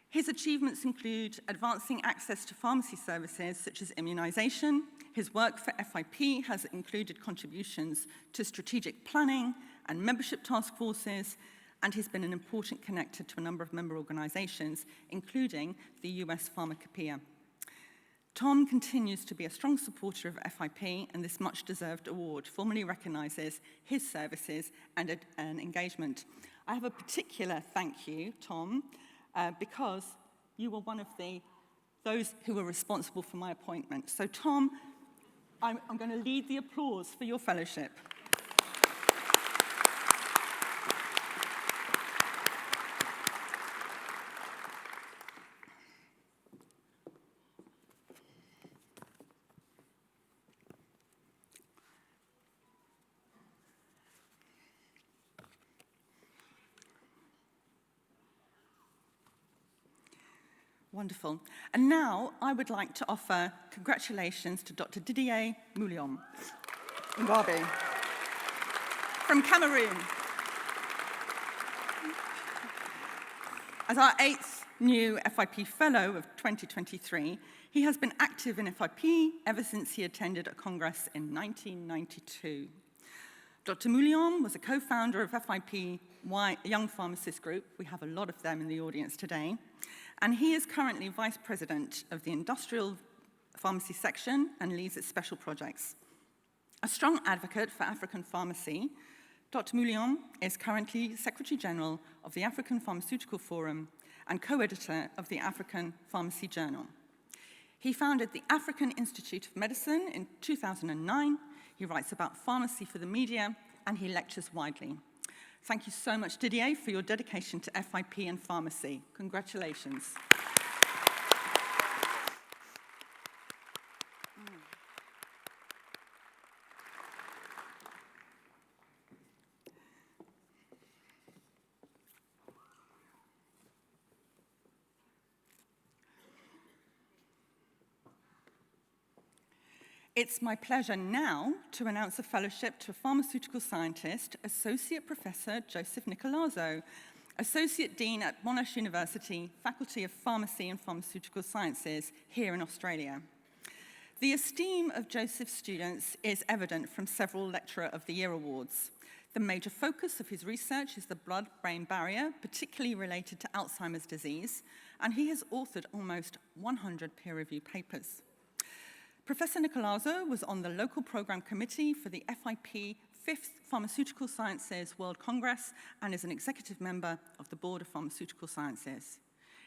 His achievements include advancing access to pharmacy services such as immunization. His work for FIP has included contributions to strategic planning and membership task forces, and he's been an important connector to a number of member organizations, including the US Pharmacopoeia. Tom continues to be a strong supporter of FIP, and this much-deserved award formally recognizes his services and engagement. I have a particular thank you, Tom, because you were one of those who were responsible for my appointment. So Tom, I'm going to lead the applause for your fellowship. Wonderful. And now I would like to offer congratulations to Dr. Didier Moulion. Ngwabi. From Cameroon. As our 8th new FIP Fellow of 2023, he has been active in FIP ever since he attended a congress in 1992. Dr. Moulion was a co-founder of FIP Young Pharmacist Group. We have a lot of them in the audience today. And he is currently Vice President of the Industrial Pharmacy Section and leads its special projects. A strong advocate for African pharmacy, Dr. Moulion is currently Secretary General of the African Pharmaceutical Forum and co-editor of the African Pharmacy Journal. He founded the African Institute of Medicine in 2009. He writes about pharmacy for the media, and he lectures widely. Thank you so much, Didier, for your dedication to FIP and pharmacy. Congratulations. It's my pleasure now to announce a fellowship to a pharmaceutical scientist, Associate Professor Joseph Nicolazzo, Associate Dean at Monash University, Faculty of Pharmacy and Pharmaceutical Sciences here in Australia. The esteem of Joseph's students is evident from several Lecturer of the Year awards. The major focus of his research is the blood-brain barrier, particularly related to Alzheimer's disease, and he has authored almost 100 peer-reviewed papers. Professor Nicolazzo was on the local program committee for the FIP 5th Pharmaceutical Sciences World Congress and is an executive member of the Board of Pharmaceutical Sciences.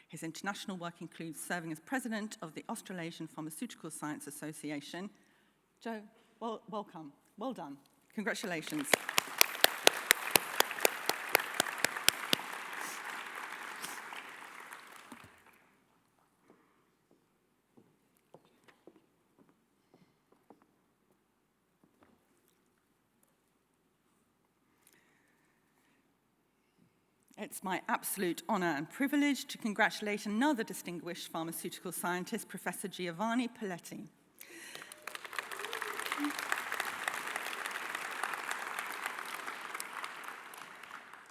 His international work includes serving as president of the Australasian Pharmaceutical Science Association. Joe, welcome. Well done. Congratulations. It's my absolute honor and privilege to congratulate another distinguished pharmaceutical scientist, Professor Giovanni Pelletti.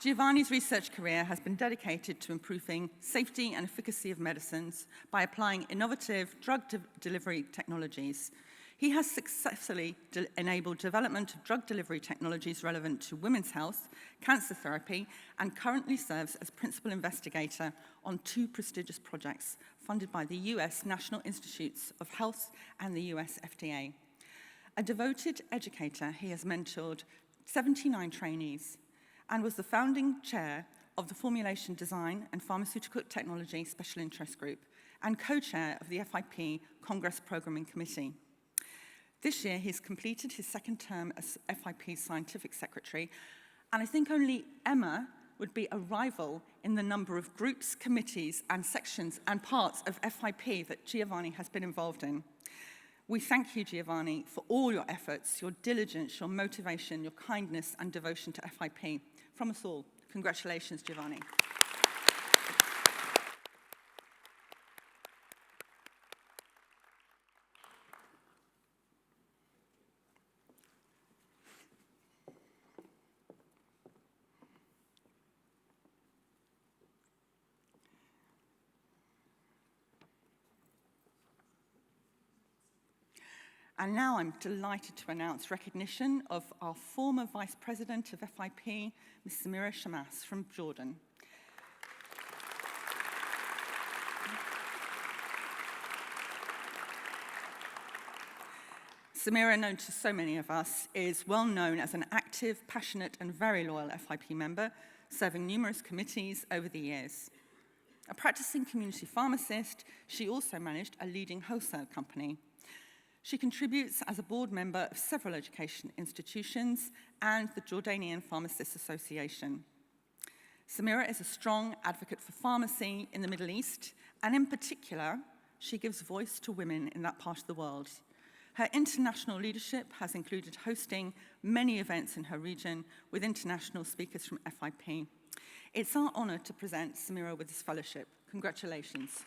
Giovanni's research career has been dedicated to improving safety and efficacy of medicines by applying innovative drug delivery technologies. He has successfully enabled development of drug delivery technologies relevant to women's health, cancer therapy, and currently serves as principal investigator on 2 prestigious projects funded by the US National Institutes of Health and the US FDA. A devoted educator, he has mentored 79 trainees and was the founding chair of the Formulation Design and Pharmaceutical Technology Special Interest Group and co-chair of the FIP Congress Programming Committee. This year, he's completed his 2nd term as FIP Scientific Secretary, and I think only Emma would be a rival in the number of groups, committees, and sections and parts of FIP that Giovanni has been involved in. We thank you, Giovanni, for all your efforts, your diligence, your motivation, your kindness, and devotion to FIP. From us all, congratulations, Giovanni. And now I'm delighted to announce recognition of our former Vice President of FIP, Ms. Samira Shamas from Jordan. Samira, known to so many of us, is well known as an active, passionate, and very loyal FIP member, serving numerous committees over the years. A practicing community pharmacist, she also managed a leading wholesale company. She contributes as a board member of several education institutions and the Jordanian Pharmacists Association. Samira is a strong advocate for pharmacy in the Middle East, and in particular, she gives voice to women in that part of the world. Her international leadership has included hosting many events in her region with international speakers from FIP. It's our honor to present Samira with this fellowship. Congratulations.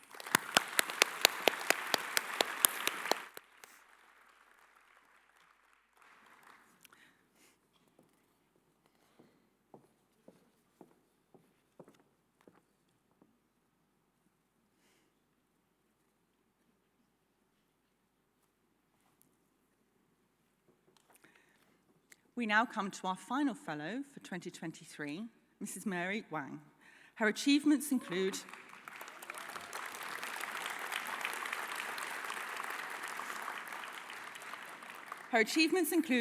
We now come to our final fellow for 2023, Mrs. Mary Wang. Her achievements include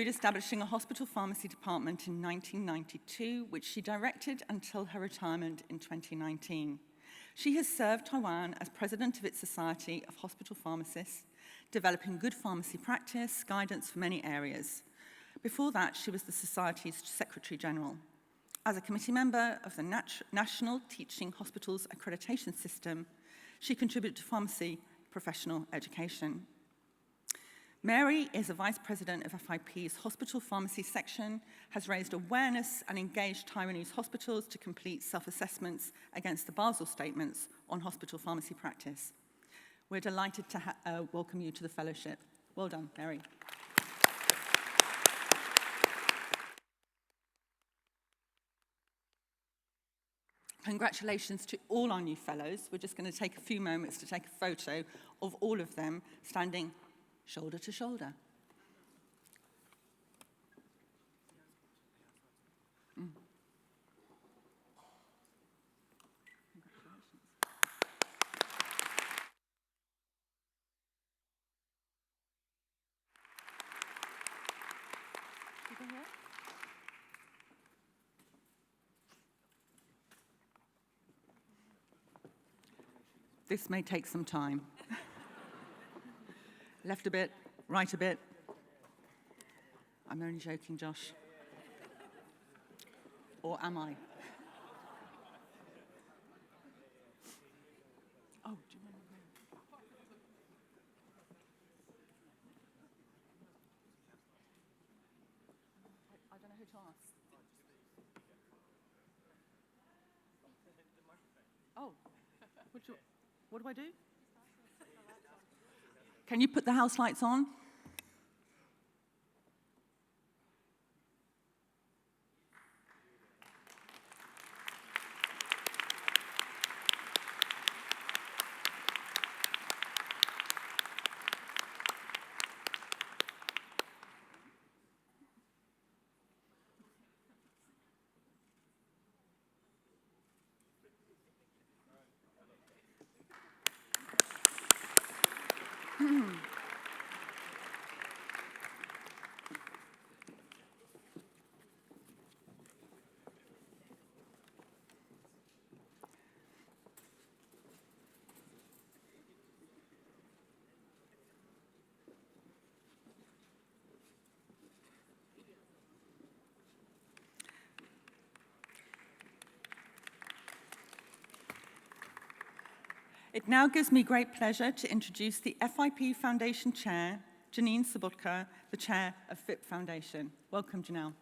establishing a hospital pharmacy department in 1992, which she directed until her retirement in 2019. She has served Taiwan as president of its Society of Hospital Pharmacists, developing good pharmacy practice, guidance for many areas. Before that, she was the Society's Secretary General. As a committee member of the National Teaching Hospitals Accreditation System, she contributed to pharmacy professional education. Mary is a vice president of FIP's Hospital Pharmacy Section, has raised awareness and engaged Taiwanese hospitals to complete self-assessments against the Basel Statements on hospital pharmacy practice. We're delighted to welcome you to the fellowship. Well done, Mary. Congratulations to all our new fellows. We're just going to take a few moments to take a photo of all of them standing shoulder to shoulder. This may take some time. Left a bit, right a bit. I'm only joking, Josh. Or am I? Oh, do you want to go? I don't know who to ask. Oh, what do I do? Can you put the house lights on? It now gives me great pleasure to introduce the FIP Foundation Chair, Janine Sobotka, the Chair of FIP Foundation. Welcome, Janelle.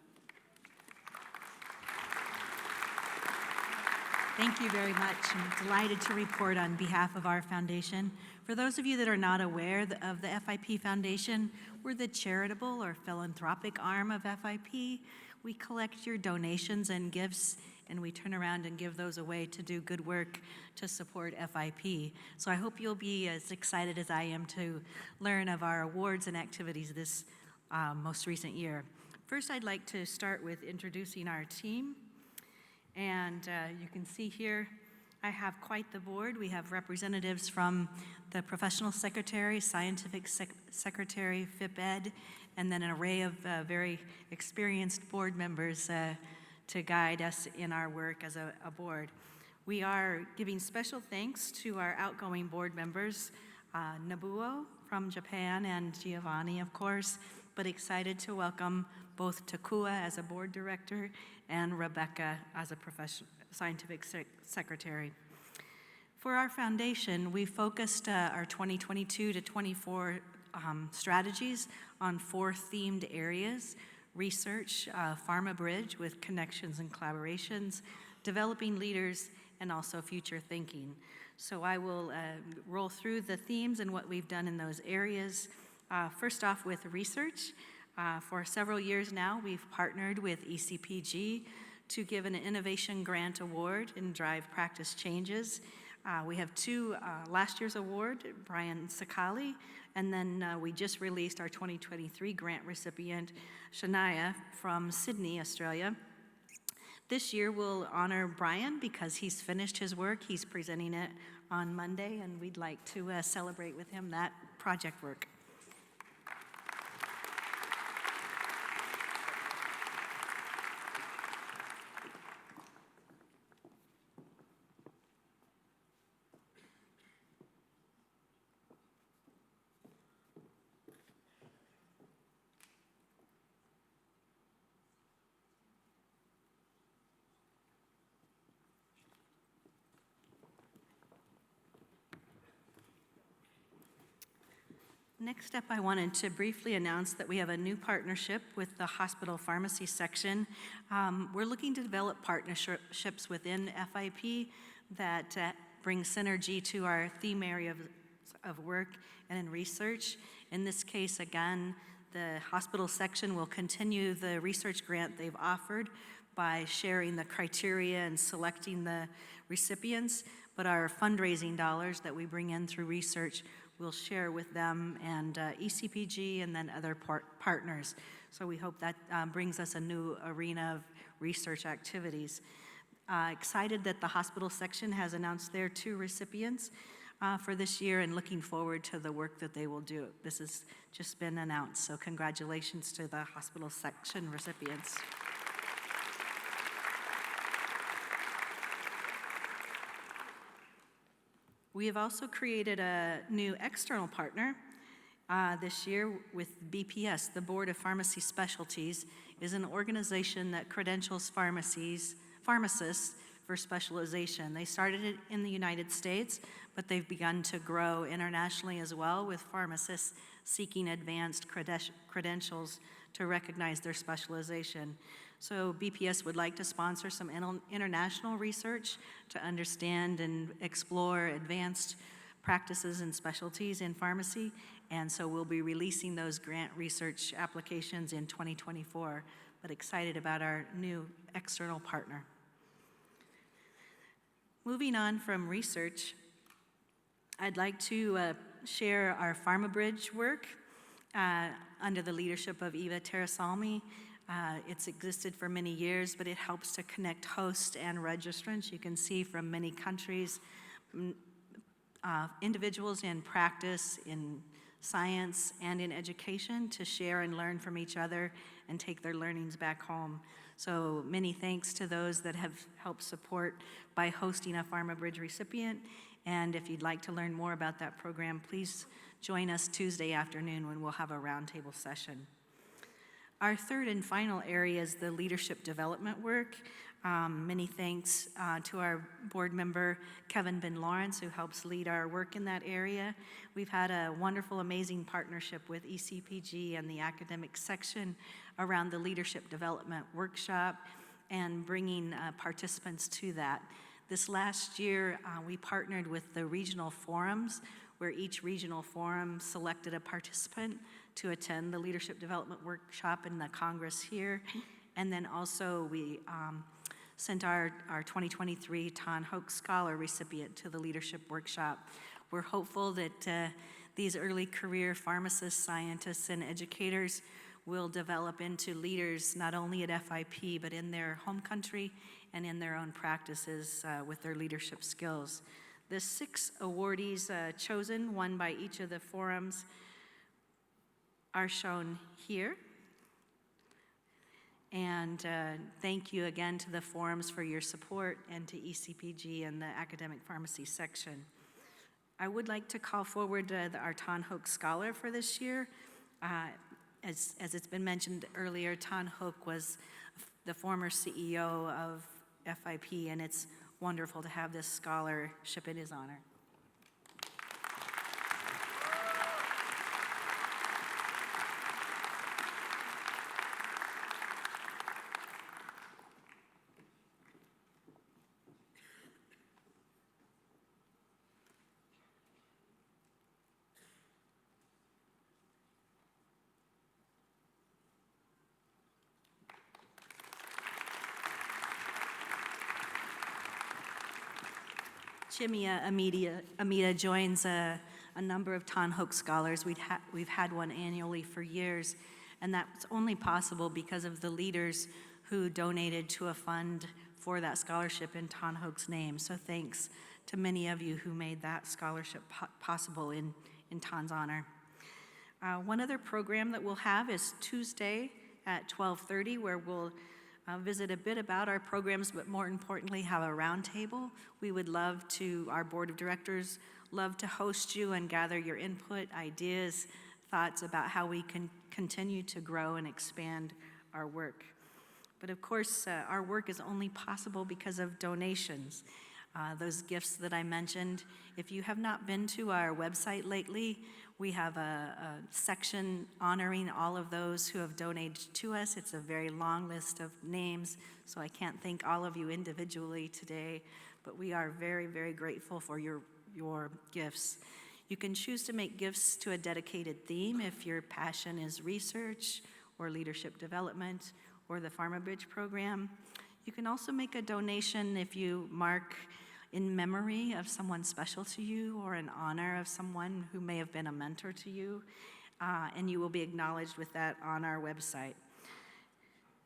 Thank you very much. I'm delighted to report on behalf of our foundation. For those of you that are not aware of the FIP Foundation, we're the charitable or philanthropic arm of FIP. We collect your donations and gifts, and we turn around and give those away to do good work to support FIP. So I hope you'll be as excited as I am to learn of our awards and activities this most recent year. First, I'd like to start with introducing our team. And you can see here, I have quite the board. We have representatives from the Professional Secretary, Scientific Secretary, FIP Ed, and then an array of very experienced board members to guide us in our work as a board. We are giving special thanks to our outgoing board members, Nobuo from Japan and Giovanni, of course, but excited to welcome both Takua as a board director and Rebecca as a scientific secretary. For our foundation, we focused our 2022 to 24 strategies on 4 themed areas: research, Pharma Bridge with connections and collaborations, developing leaders, and also future thinking. So I will roll through the themes and what we've done in those areas. First off with research. For several years now, we've partnered with ECPG to give an Innovation Grant Award and drive practice changes. We have 2 last year's award, Brian Sakali And then we just released our 2023 grant recipient, Shania from Sydney, Australia. This year we'll honor Brian because he's finished his work. He's presenting it on Monday, and we'd like to celebrate with him that project work. Next up, I wanted to briefly announce that we have a new partnership with the hospital pharmacy section. We're looking to develop partnerships within FIP that bring synergy to our theme area of work and in research. In this case, again, the hospital section will continue the research grant they've offered by sharing the criteria and selecting the recipients, but our fundraising dollars that we bring in through research we'll share with them and ECPG and then other partners. So we hope that brings us a new arena of research activities. Excited that the hospital section has announced their 2 recipients for this year and looking forward to the work that they will do. This has just been announced, so congratulations to the hospital section recipients. We have also created a new external partner this year with BPS. The Board of Pharmacy Specialties is an organization that credentials pharmacists for specialization. They started it in the United States, but they've begun to grow internationally as well, with pharmacists seeking advanced credentials to recognize their specialization. So BPS would like to sponsor some international research to understand and explore advanced practices and specialties in pharmacy, and so we'll be releasing those grant research applications in 2024, but excited about our new external partner. Moving on from research, I'd like to share our PharmaBridge work under the leadership of Eva Tarasalmi. It's existed for many years, but it helps to connect hosts and registrants. You can see from many countries, individuals in practice, in science, and in education to share and learn from each other and take their learnings back home. So many thanks to those that have helped support by hosting a PharmaBridge recipient. And if you'd like to learn more about that program, please join us Tuesday afternoon when we'll have a roundtable session. Our third and final area is the leadership development work. Many thanks to our board member, Kevin Ben Lawrence, who helps lead our work in that area. We've had a wonderful, amazing partnership with ECPG and the academic section around the leadership development workshop and bringing participants to that. This last year, we partnered with the regional forums, where each regional forum selected a participant to attend the leadership development workshop in the Congress here. And then also we sent our 2023 Tan Hoke Scholar recipient to the leadership workshop. We're hopeful that these early career pharmacists, scientists, and educators will develop into leaders not only at FIP, but in their home country and in their own practices with their leadership skills. The 6 awardees chosen, one by each of the forums, are shown here. And thank you again to the forums for your support and to ECPG and the academic pharmacy section. I would like to call forward our Tan Hoke Scholar for this year. As it's been mentioned earlier, Tan Hoke was the former CEO of FIP, and it's wonderful to have this scholarship in his honor. Chimia Amida joins a a number of Tan Hook Scholars. We've had one annually for years, and that's only possible because of the leaders who donated to a fund for that scholarship in Tan Hook's name. So thanks to many of you who made that scholarship possible in Tan's honor. One other program that we'll have is Tuesday at 12:30, where we'll visit a bit about our programs, but more importantly, have a roundtable. We would love to, our board of directors, love to host you and gather your input, ideas, thoughts about how we can continue to grow and expand our work. But of course, our work is only possible because of donations. Those gifts that I mentioned. If you have not been to our website lately, we have a section honoring all of those who have donated to us. It's a very long list of names, so I can't thank all of you individually today, but we are very, very grateful for your gifts. You can choose to make gifts to a dedicated theme if your passion is research or leadership development or the Pharma Bridge program. You can also make a donation if you mark in memory of someone special to you or in honor of someone who may have been a mentor to you, and you will be acknowledged with that on our website.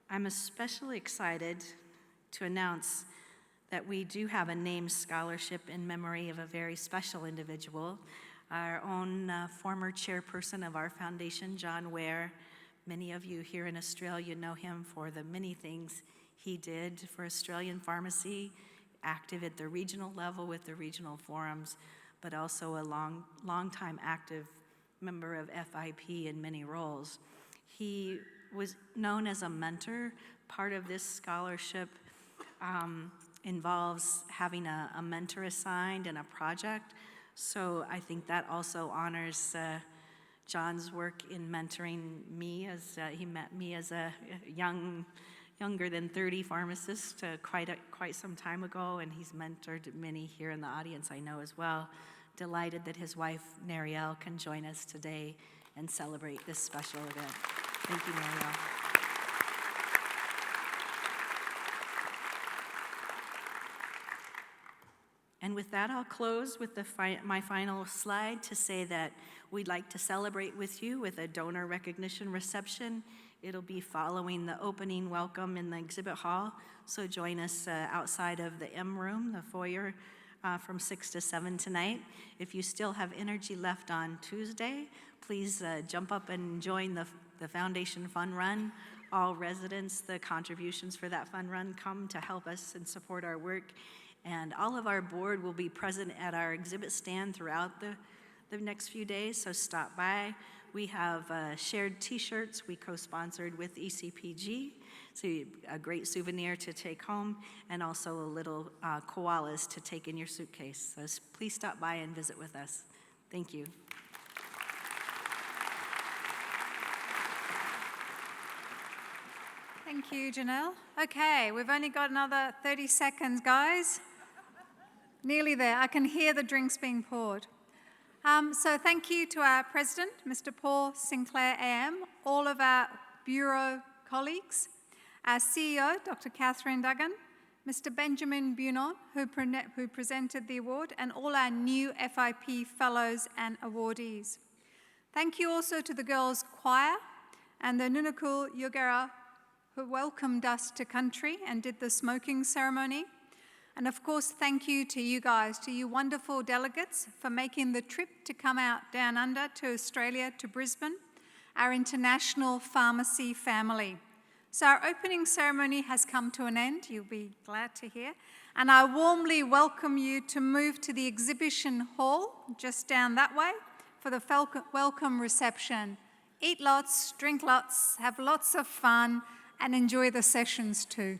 I'm especially excited to announce that we do have a named scholarship in memory of a very special individual, our own former chairperson of our foundation, John Ware. Many of you here in Australia know him for the many things he did for Australian pharmacy, active at the regional level with the regional forums, but also a long-time active member of FIP in many roles. He was known as a mentor. Part of this scholarship involves having a mentor assigned and a project. So I think that also honors John's work in mentoring me, as he met me as a younger than 30 pharmacist quite some time ago, and he's mentored many here in the audience I know as well. Delighted that his wife, Nariel, can join us today and celebrate this special event. Thank you, Nariel. And with that, I'll close with my final slide to say that we'd like to celebrate with you with a donor recognition reception. It'll be following the opening welcome in the exhibit hall, so join us outside of the M room, the foyer, from 6 to 7 tonight. If you still have energy left on Tuesday, please jump up and join the Foundation Fun Run. All residents, the contributions for that fun run come to help us and support our work. And all of our board will be present at our exhibit stand throughout the next few days, so stop by. We have shared t-shirts we co-sponsored with ECPG, so a great souvenir to take home, and also a little koalas to take in your suitcase. So please stop by and visit with us. Thank you. Thank you, Janelle. Okay, we've only got another 30 seconds, guys. Nearly there. I can hear the drinks being poured. So thank you to our president, Mr. Paul Sinclair AM, all of our bureau colleagues, our CEO, Dr. Catherine Duggan, Mr. Benjamin Bunon, who presented the award, and all our new FIP fellows and awardees. Thank you also to the girls' choir and the Nunakul Yugara, who welcomed us to country and did the smoking ceremony. And of course, thank you to you guys, to you wonderful delegates, for making the trip to come out down under to Australia, to Brisbane, our international pharmacy family. So our opening ceremony has come to an end, you'll be glad to hear. And I warmly welcome you to move to the exhibition hall, just down that way, for the welcome reception. Eat lots, drink lots, have lots of fun, and enjoy the sessions too.